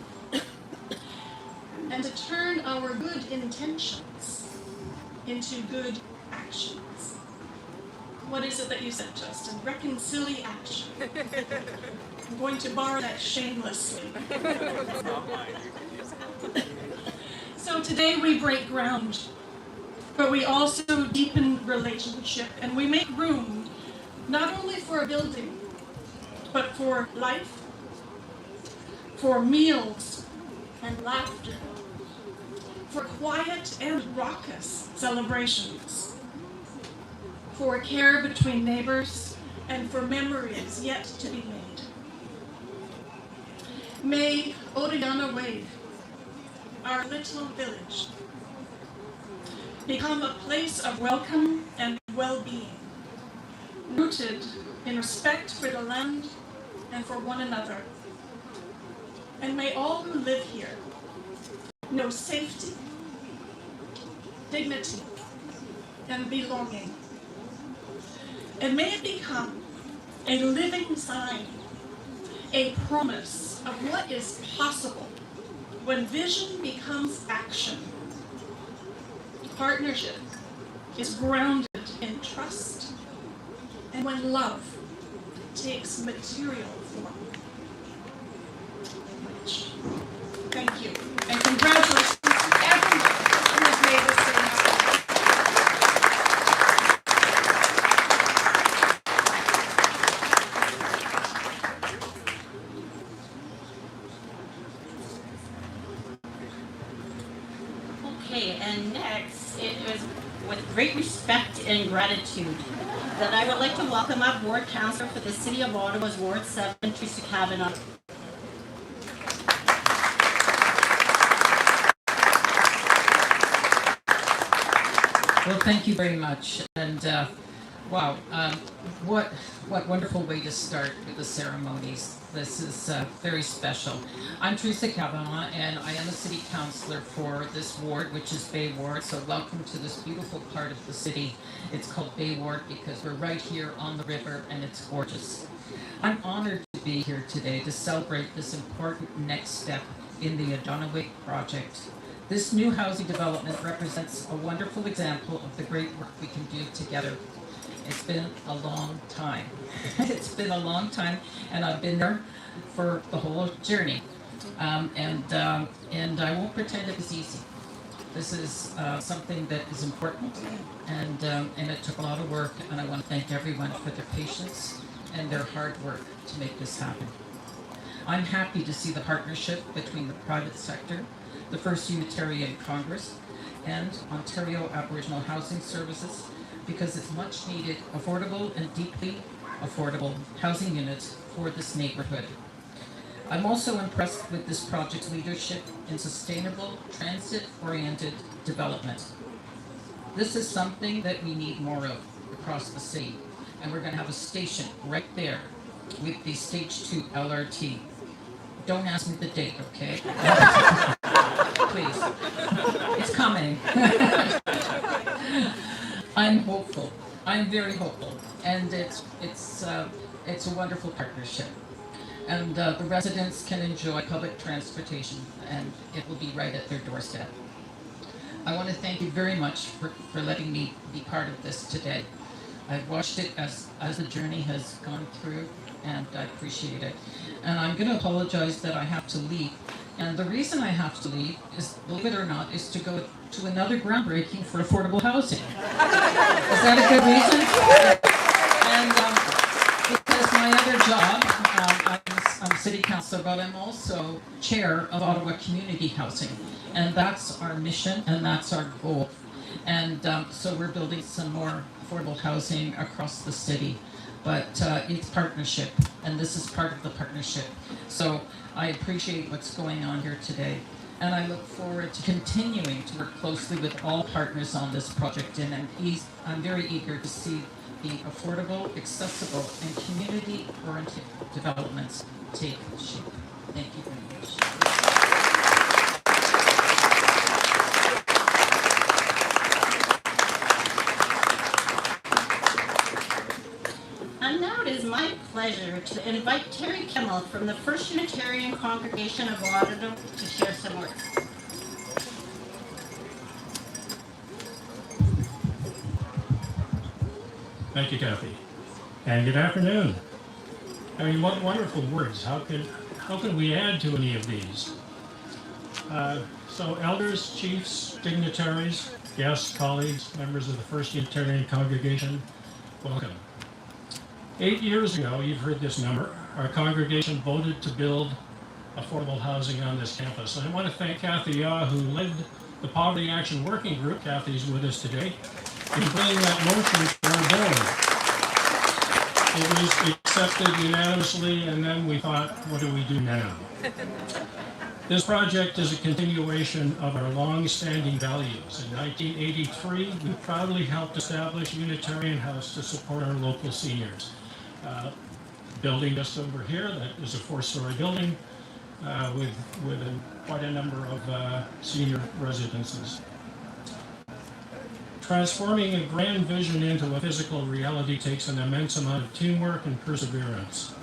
and to turn our good intentions into good actions. What is it that you said, Justin? Reconciliation. I'm going to borrow that shamelessly. So today we break ground, but we also deepen relationship, and we make room not only for a building, but for life, for meals and laughter, for quiet and raucous celebrations, for care between neighbors, and for memories yet to be made. May Odayanhaway, our little village, become a place of welcome and well-being, rooted in respect for the land and for one another. And may all who live here know safety, dignity, and belonging. And may it become a living sign, a promise of what is possible when vision becomes action. Partnership is grounded in trust, and when love takes material form. Thank you, and congratulations to everyone who has made this day happen. Okay, and next, it is with great respect and gratitude that I would like to welcome up Ward Councillor for the City of Ottawa's Ward 7, Teresa Kavanaugh. Well, thank you very much, and wow, what wonderful way to start with the ceremonies. This is very special. I'm Teresa Kavanaugh, and I am a city councillor for this ward, which is Bay Ward. So welcome to this beautiful part of the city. It's called Bay Ward because we're right here on the river, and it's gorgeous. I'm honored to be here today to celebrate this important next step in the Odayanhaway project. This new housing development represents a wonderful example of the great work we can do together. It's been a long time. It's been a long time, and I've been there for the whole journey. And I won't pretend it was easy. This is something that is important, and it took a lot of work, and I want to thank everyone for their patience and their hard work to make this happen. I'm happy to see the partnership between the private sector, the First Unitarian Congress, and Ontario Aboriginal Housing Services, because it's much needed affordable and deeply affordable housing units for this neighborhood. I'm also impressed with this project's leadership in sustainable, transit-oriented development. This is something that we need more of across the city, and we're going to have a station right there with the Stage 2 LRT. Don't ask me the date, okay? Please. It's coming. I'm hopeful. I'm very hopeful, and it's a wonderful partnership. And the residents can enjoy public transportation, and it will be right at their doorstep. I want to thank you very much for letting me be part of this today. I've watched it as the journey has gone through, and I appreciate it. And I'm going to apologize that I have to leave. And the reason I have to leave is, believe it or not, is to go to another groundbreaking for affordable housing. Is that a good reason? And because my other job, I'm city councillor, but I'm also chair of Ottawa Community Housing. And that's our mission, and that's our goal. And so we're building some more affordable housing across the city. But it's partnership, and this is part of the partnership. So I appreciate what's going on here today. And I look forward to continuing to work closely with all partners on this project. And I'm very eager to see the affordable, accessible, and community-oriented developments take shape. Thank you very much. And now it is my pleasure to invite Terry Kimmel from the First Unitarian Congregation of Ottawa to share some words. Thank you, Kathy. And good afternoon. I mean, what wonderful words. How can we add to any of these? So elders, chiefs, dignitaries, guests, colleagues, members of the First Unitarian Congregation, welcome. 8 years ago, you've heard this number, our congregation voted to build affordable housing on this campus. And I want to thank Kathy Yaw, who led the Poverty Action Working Group, Kathy's with us today, in bringing that motion to our board. It was accepted unanimously, and then we thought, what do we do now? This project is a continuation of our long-standing values. In 1983, we proudly helped establish Unitarian House to support our local seniors. Building just over here, that is a 4-story building with quite a number of senior residences. Transforming a grand vision into a physical reality takes an immense amount of teamwork and perseverance.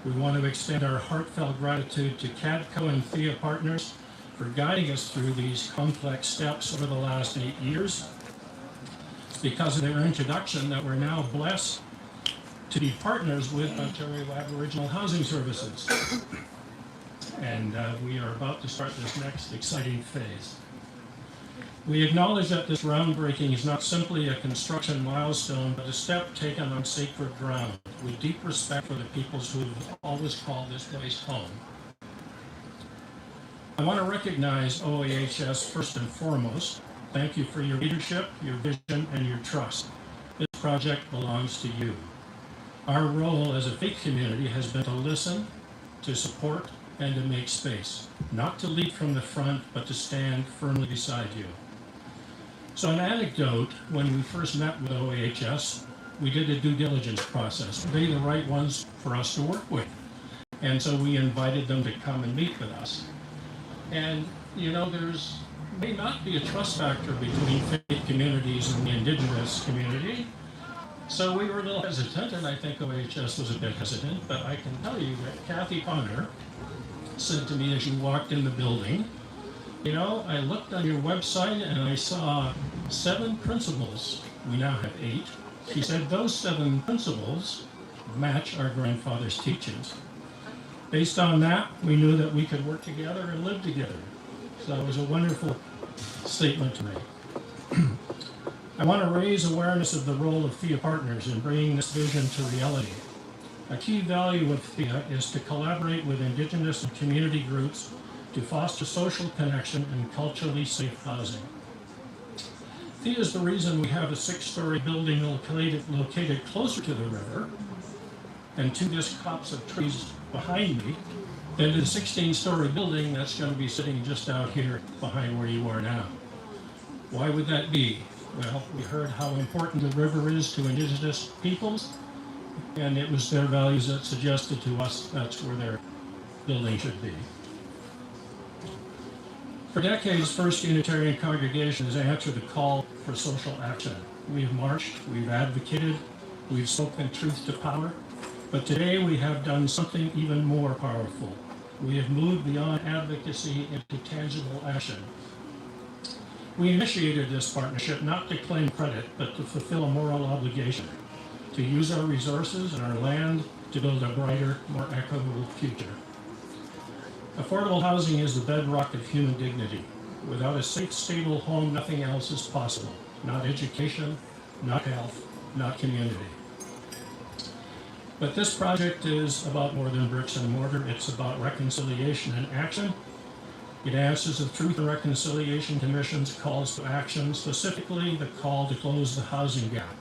We want to extend our heartfelt gratitude to CADCO and THEA partners for guiding us through these complex steps over the last 8 years. It's because of their introduction that we're now blessed to be partners with Ontario Aboriginal Housing Services. And we are about to start this next exciting phase. We acknowledge that this groundbreaking is not simply a construction milestone, but a step taken on sacred ground, with deep respect for the peoples who have always called this place home. I want to recognize OAHS first and foremost. Thank you for your leadership, your vision, and your trust. This project belongs to you. Our role as a faith community has been to listen, to support, and to make space. Not to lead from the front, but to stand firmly beside you. So an anecdote, when we first met with OAHS, we did a due diligence process. Were they the right ones for us to work with? And so we invited them to come and meet with us. And, you know, there's may not be a trust factor between faith communities and the indigenous community. So we were a little hesitant, and I think OAHS was a bit hesitant, but I can tell you that Kathy Connor said to me as she walked in the building, you know, I looked on your website and I saw 7 principles. We now have 8. She said those 7 principles match our grandfather's teachings. Based on that, we knew that we could work together and live together. So it was a wonderful statement to make. I want to raise awareness of the role of THEA partners in bringing this vision to reality. A key value of THEA is to collaborate with Indigenous and community groups to foster social connection and culturally safe housing. THEA is the reason we have a six-story building located closer to the river and to this copse of trees behind me than the 16-story building that's going to be sitting just out here behind where you are now. Why would that be? Well, we heard how important the river is to Indigenous peoples, and it was their values that suggested to us that's where their building should be. For decades, First Unitarian Congregation has answered the call for social action. We've marched, we've advocated, we've spoken truth to power, but today we have done something even more powerful. We have moved beyond advocacy into tangible action. We initiated this partnership not to claim credit, but to fulfill a moral obligation, to use our resources and our land to build a brighter, more equitable future. Affordable housing is the bedrock of human dignity. Without a safe, stable home, nothing else is possible. Not education, not health, not community. But this project is about more than bricks and mortar. It's about reconciliation and action. It answers the Truth and Reconciliation Commission's calls to action, specifically the call to close the housing gap,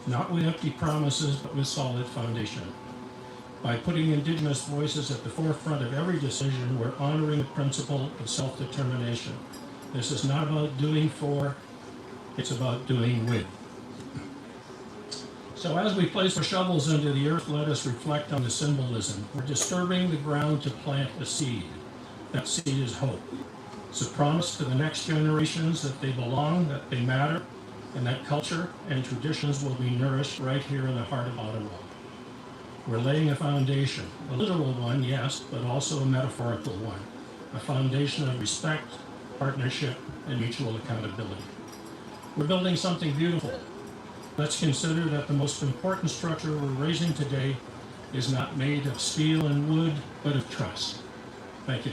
not with empty promises, but with solid foundation. By putting Indigenous voices at the forefront of every decision, we're honoring the principle of self-determination. This is not about doing for, it's about doing with. So as we place our shovels into the earth, let us reflect on the symbolism. We're disturbing the ground to plant a seed. That seed is hope. It's a promise to the next generations that they belong, that they matter, and that culture and traditions will be nourished right here in the heart of Ottawa. We're laying a foundation, a literal one, yes, but also a metaphorical one, a foundation of respect, partnership, and mutual accountability. We're building something beautiful. Let's consider that the most important structure we're raising today is not made of steel and wood, but of trust. Thank you.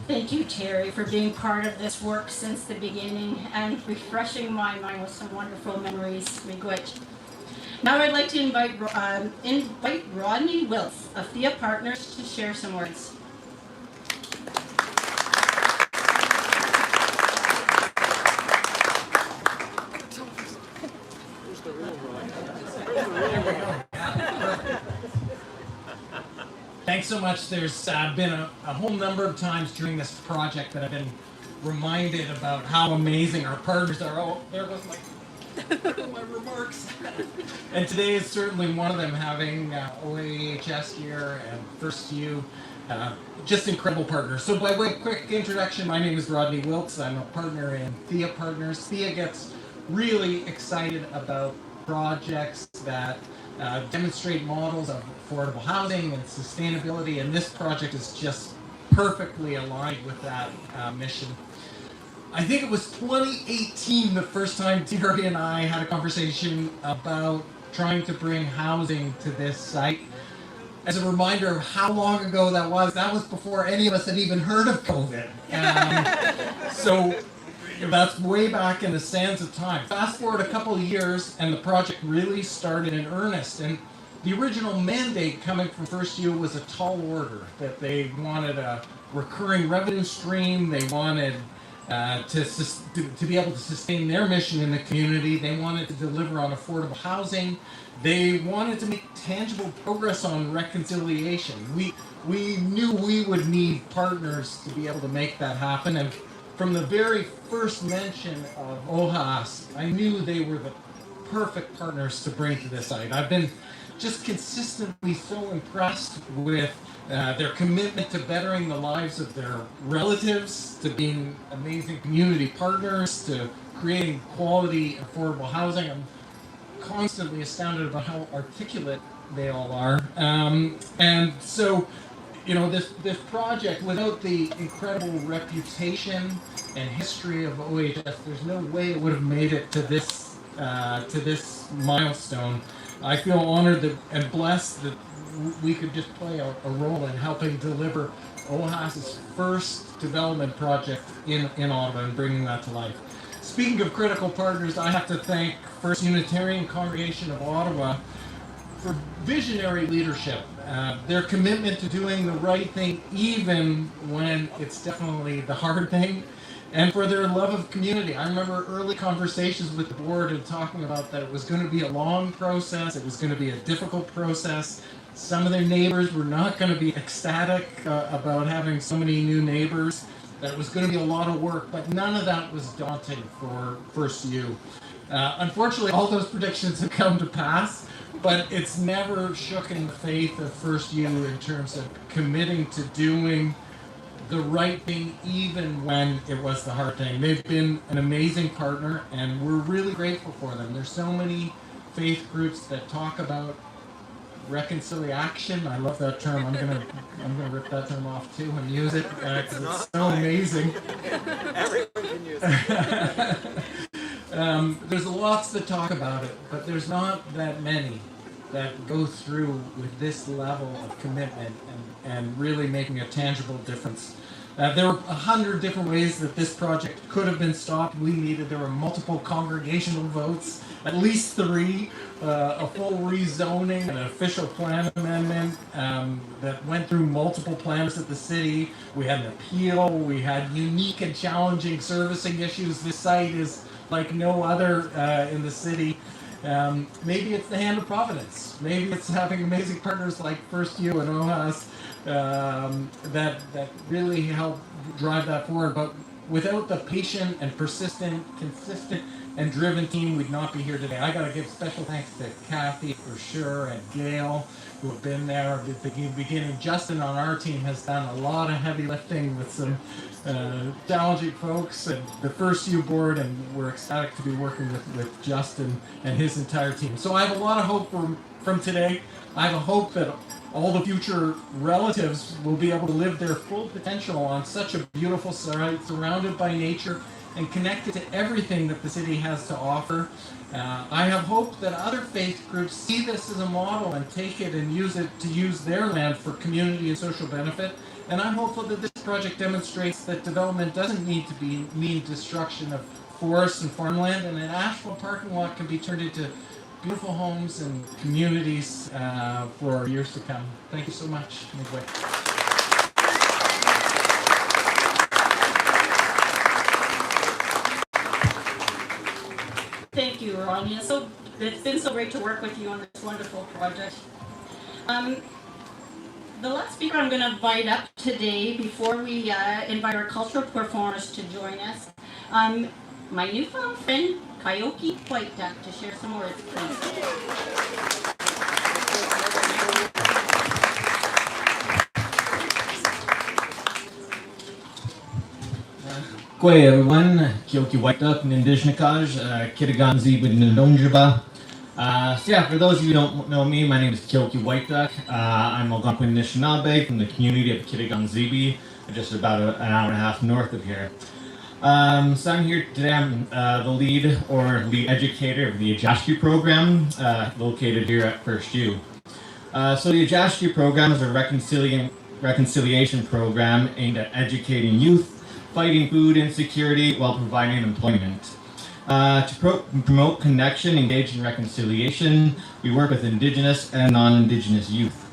Thank you, Terry, for being part of this work since the beginning and refreshing my mind with some wonderful memories. Miigwech. Now I'd like to invite Rodney Wills of THEA Partners to share some words. Thanks so much. There's been a whole number of times during this project that I've been reminded about how amazing our partners are. Oh, there goes my remarks. And today is certainly one of them, having OAHS here and First U, just incredible partners. So by way of quick introduction, my name is Rodney Wilkes. I'm a partner in THEA Partners. THEA gets really excited about projects that demonstrate models of affordable housing and sustainability, and this project is just perfectly aligned with that mission. I think it was 2018 the first time Terry and I had a conversation about trying to bring housing to this site. As a reminder of how long ago that was before any of us had even heard of COVID. So that's way back in the sands of time. Fast forward a couple of years and the project really started in earnest. And the original mandate coming from First U was a tall order, that they wanted a recurring revenue stream. They wanted to be able to sustain their mission in the community. They wanted to deliver on affordable housing. They wanted to make tangible progress on reconciliation. We knew we would need partners to be able to make that happen. And from the very first mention of OAHS, I knew they were the perfect partners to bring to this site. I've been just consistently so impressed with their commitment to bettering the lives of their relatives, to being amazing community partners, to creating quality, affordable housing. I'm constantly astounded about how articulate they all are. And so, you know, this project, without the incredible reputation and history of OAHS, there's no way it would have made it to this milestone. I feel honored and blessed that we could just play a role in helping deliver OAHS's first development project in Ottawa and bringing that to life. Speaking of critical partners, I have to thank First Unitarian Congregation of Ottawa for visionary leadership, their commitment to doing the right thing even when it's definitely the hard thing, and for their love of community. I remember early conversations with the board and talking about that it was going to be a long process, it was going to be a difficult process. Some of their neighbors were not going to be ecstatic about having so many new neighbors, that it was going to be a lot of work, but none of that was daunting for First U. Unfortunately, all those predictions have come to pass, but it's never shooken the faith of First U in terms of committing to doing the right thing even when it was the hard thing. They've been an amazing partner and we're really grateful for them. There's so many faith groups that talk about reconciliation. I love that term. I'm gonna rip that term off too and use it because it's so amazing. Everyone can use it. There's lots that talk about it, but there's not that many that go through with this level of commitment and really making a tangible difference. There were 100 different ways that this project could have been stopped. There were multiple congregational votes, at least 3, a full rezoning, an official plan amendment that went through multiple planners at the city. We had an appeal. We had unique and challenging servicing issues. This site is like no other in the city. Maybe it's the hand of Providence. Maybe it's having amazing partners like First U and OAHS that really help drive that forward. But without the patient and persistent, consistent, and driven team, we'd not be here today. I got to give special thanks to Kathy for sure and Gail, who have been there at the beginning. Justin on our team has done a lot of heavy lifting with some challenging folks and the First U board, and we're ecstatic to be working with Justin and his entire team. So I have a lot of hope from today. I have a hope that all the future relatives will be able to live their full potential on such a beautiful site, surrounded by nature and connected to everything that the city has to offer. I have hope that other faith groups see this as a model and take it and use it to use their land for community and social benefit. And I'm hopeful that this project demonstrates that development doesn't need to mean destruction of forests and farmland, and an asphalt parking lot can be turned into beautiful homes and communities for years to come. Thank you so much. Thank you, Ronnie. It's been so great to work with you on this wonderful project. The last speaker I'm going to invite up today, before we invite our cultural performers to join us, my newfound friend, Coyote White Duck, to share some words, please. G'day everyone, Kyoki White Duck, Nindishnikaj, Kitaganzi with Nindonjaba. So yeah, for those of you who don't know me, my name is Kyoki White Duck. I'm Algonquin Anishinaabe from the community of Kitaganzibi, just about an hour and a half north of here. So I'm here today, I'm the lead educator of the Ajashki program, located here at First U. So the Ajashki program is a reconciliation program aimed at educating youth, fighting food insecurity while providing employment. To promote connection, engage in reconciliation, we work with indigenous and non-indigenous youth.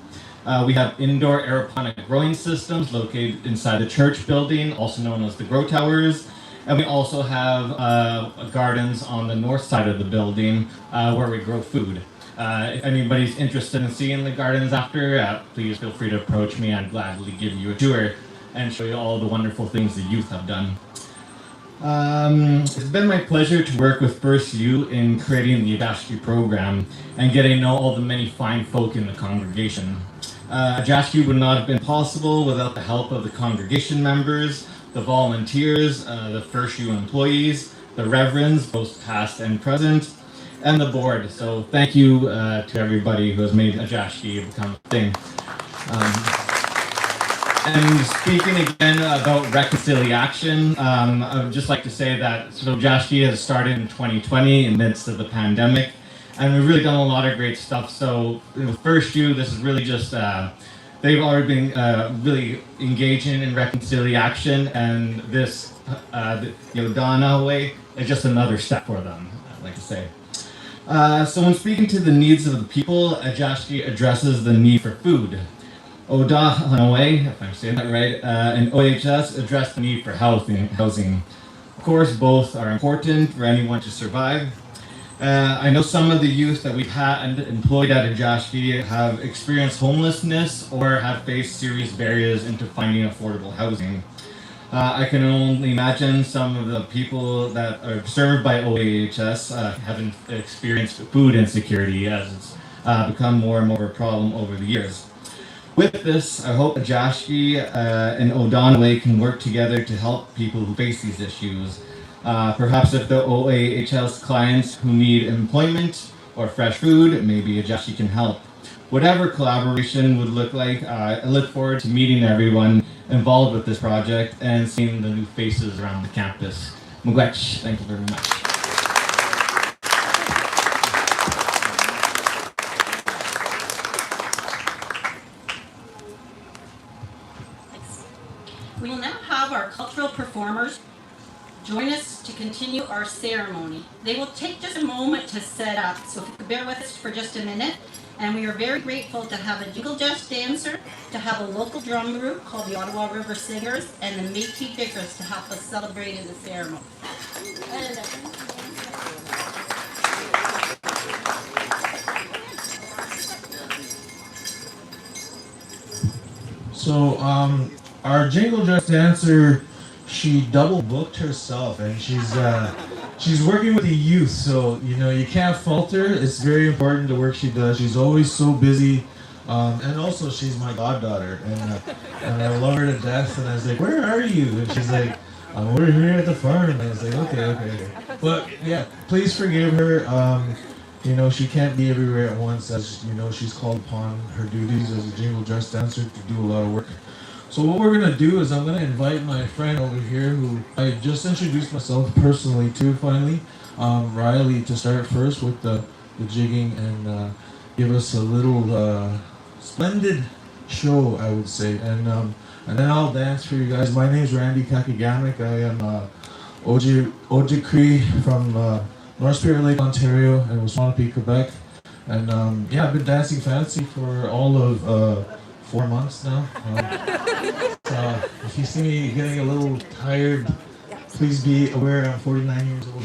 We have indoor aeroponic growing systems located inside the church building, also known as the Grow Towers. And we also have gardens on the north side of the building where we grow food. If anybody's interested in seeing the gardens after, please feel free to approach me. I'd gladly give you a tour and show you all the wonderful things the youth have done. It's been my pleasure to work with First U in creating the Ajashki program and getting to know all the many fine folk in the congregation. Ajashki would not have been possible without the help of the congregation members, the volunteers, the First U employees, the reverends, both past and present, and the board. So thank you to everybody who has made Ajashki become a thing. And speaking again about reconciliation, I would just like to say that Ajashki has started in 2020 in the midst of the pandemic, and we've really done a lot of great stuff. So with First U, this is really just they've already been really engaging in reconciliation, and this the Odayanhaway is just another step for them, I'd like to say. So when speaking to the needs of the people, Ajashki addresses the need for food. Odayanhaway, if I'm saying that right, and OAHS address the need for housing. Of course, both are important for anyone to survive. I know some of the youth that we've had employed at Ajashki have experienced homelessness or have faced serious barriers into finding affordable housing. I can only imagine some of the people that are served by OAHS have experienced food insecurity as it's become more and more of a problem over the years. With this, I hope Ajashki and Odayanhaway can work together to help people who face these issues. Perhaps if the OAHS clients who need employment or fresh food, maybe Ajashki can help. Whatever collaboration would look like, I look forward to meeting everyone involved with this project and seeing the new faces around the campus. Mugwech, thank you very much. We will now have our cultural performers join us to continue our ceremony. They will take just a moment to set up, so if you could bear with us for just a minute. And we are very grateful to have a jingle just dancer, to have a local drum group called the Ottawa River Singers, and the Métis Diggers to help us celebrate in the ceremony. So our jingle just dancer, she double booked herself, and she's working with the youth, so you can't fault her. It's very important the work she does. She's always so busy, and also she's my goddaughter, and I love her to death. And I was like, "Where are you?" And she's like, "We're here at the farm." And I was like, "Okay." But yeah, please forgive her. She can't be everywhere at once, as she's called upon her duties as a jingle dress dancer to do a lot of work. So what we're gonna do is I'm gonna invite my friend over here, who I just introduced myself personally to finally, Riley, to start first with the jigging and give us a little splendid show, I would say, and then I'll dance for you guys. My name is Randy Kakigamic. I am Ojikri from North Spirit Lake, Ontario, and Waswanipi, Quebec, and I've been dancing fancy for all of 4 months now. If you see me getting a little tired, please be aware I'm 49 years old.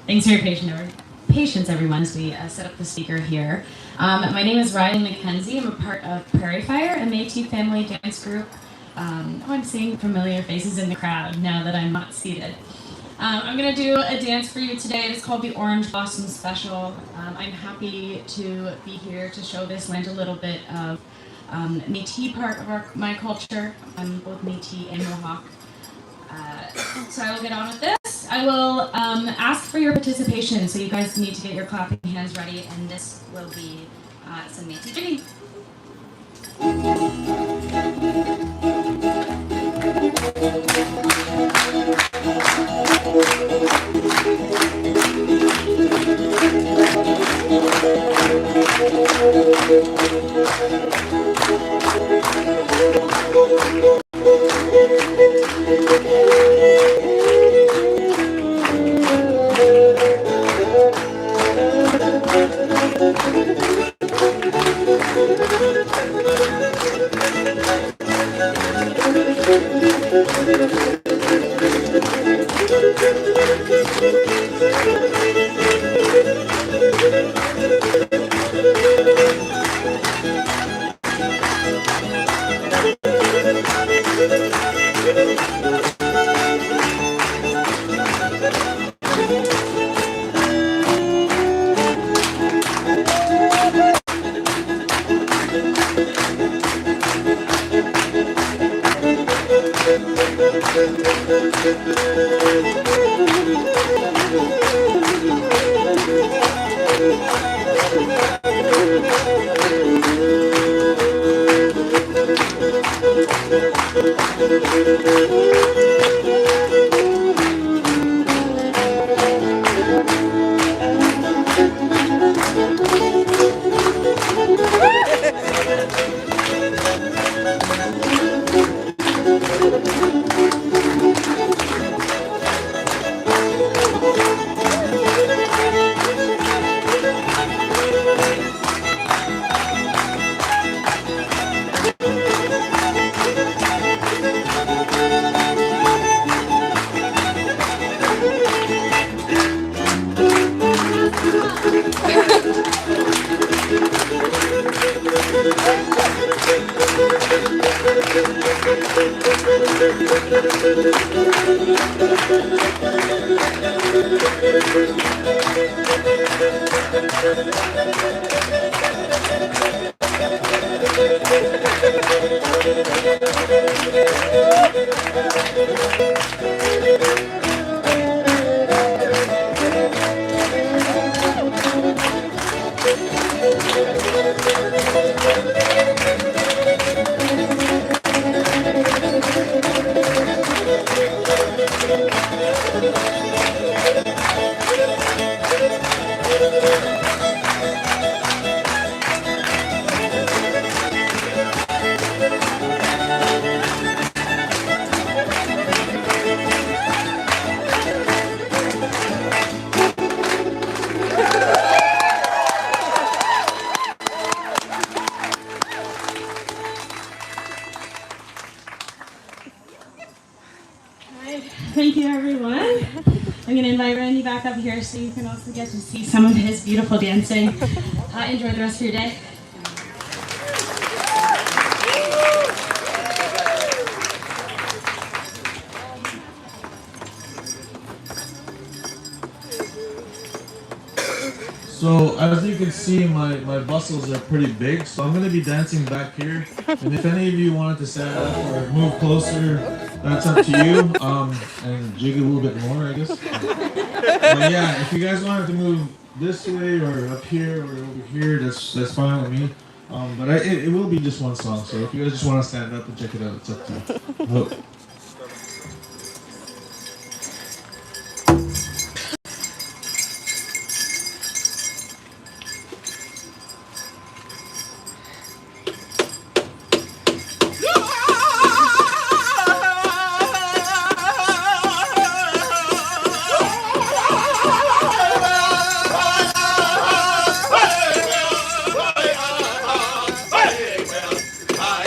Thanks for your patience, everyone, as we set up the speaker here. My name is Riley McKenzie. I'm a part of Prairie Fire, a Métis family dance group. I'm seeing familiar faces in the crowd now that I'm not seated. I'm going to do a dance for you today. It's called the Orange Blossom Special. I'm happy to be here to show this land a little bit of Métis part of my culture. I'm both Métis and Mohawk. So I will get on with this. I will ask for your participation, so you guys need to get your clapping hands ready, and this will be some Métis jigging. Thank you, everyone. I'm going to invite Randy back up here so you can also get to see some of his beautiful dancing. Enjoy the rest of your day. So as you can see, my muscles are pretty big, so I'm going to be dancing back here. And if any of you wanted to stand up or move closer, that's up to you. And jig a little bit more, I guess. But yeah, if you guys wanted to move this way or up here or over here, that's fine with me. But it will be just one song, so if you guys just want to stand up and check it out, it's up to you. Hope. Bye.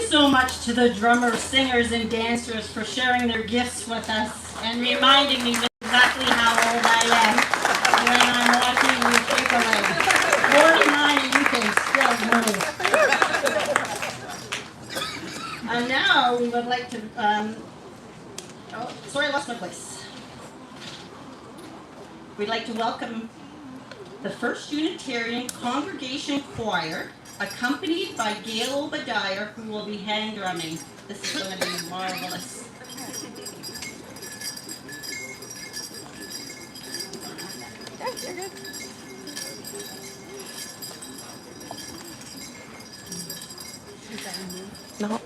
so much to the drummers, singers, and dancers for sharing their gifts with us and reminding me exactly how old I am when I'm watching you shake a leg. 49 and you can still move. And now we would like to, oh, sorry, I lost my place. We'd like to welcome the First Unitarian Congregation Choir, accompanied by Gail Obadiah, who will be hand drumming. This is going to be marvelous. You're good. No.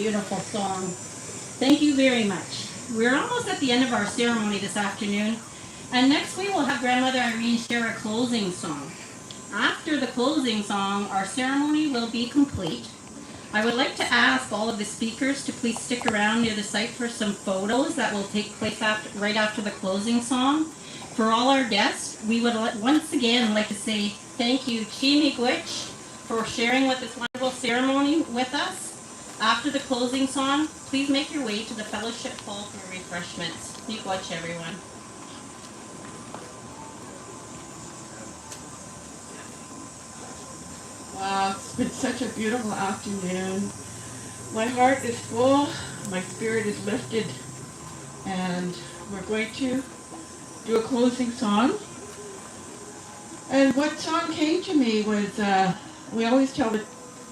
beautiful song. Thank you very much. We're almost at the end of our ceremony this afternoon, and next we will have Grandmother Irene share a closing song. After the closing song, our ceremony will be complete. I would like to ask all of the speakers to please stick around near the site for some photos that will take place right after the closing song. For all our guests, we would once again like to say thank you, Miigwech, for sharing with this wonderful ceremony with us. After the closing song, please make your way to the fellowship hall for refreshments. Miigwech, everyone. Wow, it's been such a beautiful afternoon. My heart is full, my spirit is lifted, and we're going to do a closing song. And what song came to me was, we always tell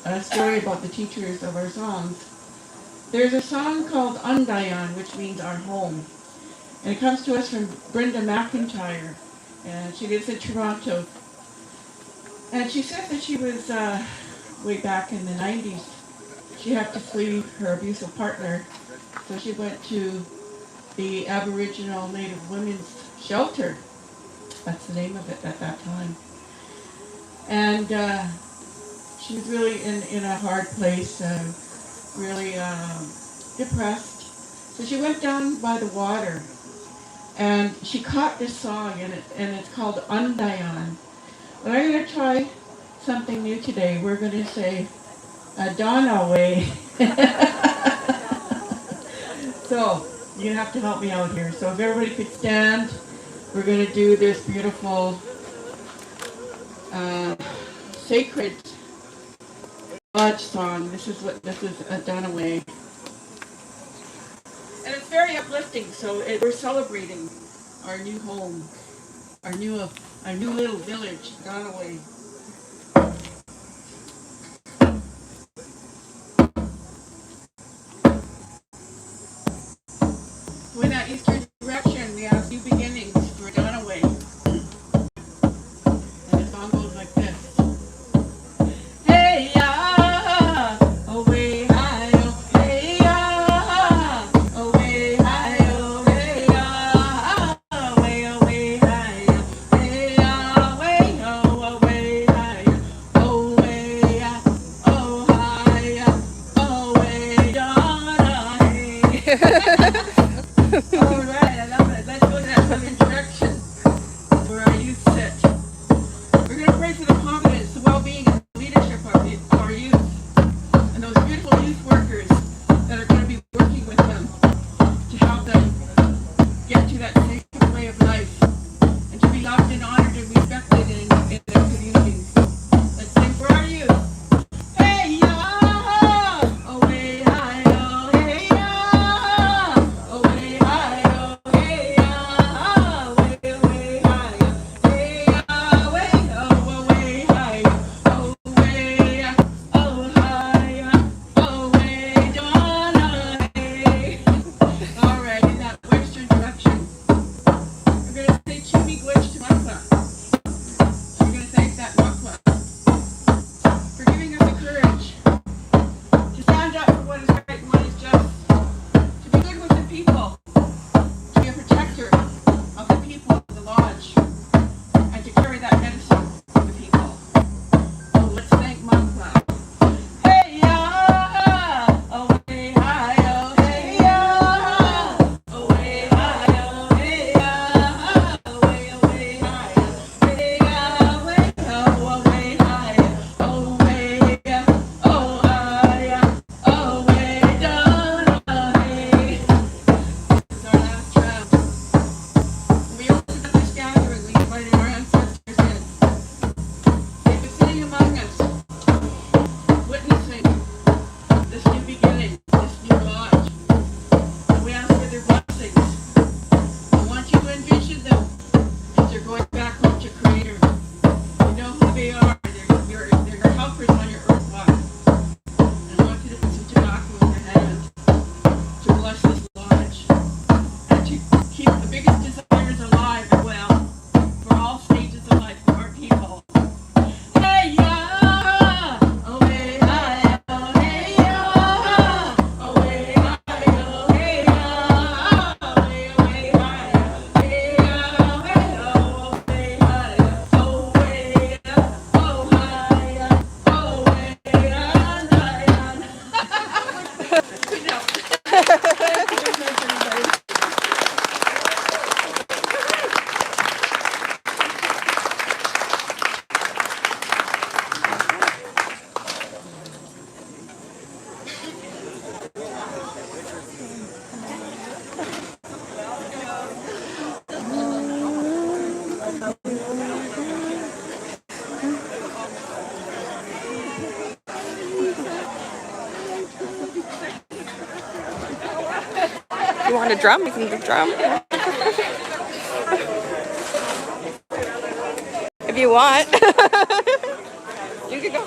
a story about the teachers of our songs. There's a song called Undayan, which means our home. And it comes to us from Brenda McIntyre, and she lives in Toronto. And she said that she was, way back in the 90s, she had to flee her abusive partner. So she went to the Aboriginal Native Women's Shelter. That's the name of it at that time. And she was really in a hard place, really depressed. So she went down by the water and she caught this song, and it's called Undayan. But I'm going to try something new today. We're going to say Odayanhaway. So you have to help me out here. So if everybody could stand, we're going to do this beautiful sacred lodge song. This is Odayanhaway. And it's very uplifting, so we're celebrating our new home, our new little village, Odayanhaway. So in that eastern direction, we have new beginnings for Odayanhaway. And the song goes like this. Hey ya, away hi-yo, hey ya, away hi-yo, hey ya, away away hi-yo, hey ya, away oh away hi-yo, away ya, oh hi-ya, away da-da hey. All right, I love it. Let's go to that southern direction where our youth sit. We're going to pray for the confidence, the well-being, and the leadership of our youth, and those beautiful youth workers that are going to be working with them to help them get to that sacred way of life and to be loved and honored and respected in their communities. Let's sing for our youth. Hey ya, away hi-yo, hey ya, away hi-yo, hey ya, away away hi-yo, hey ya. want to drum? You can drum. If you want. You can go.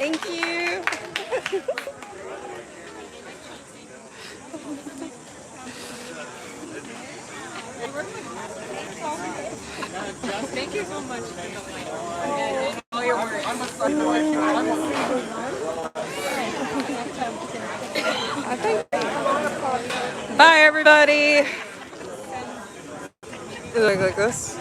Thank you. Thank you so much. All your work. Bye, everybody. It looks like this.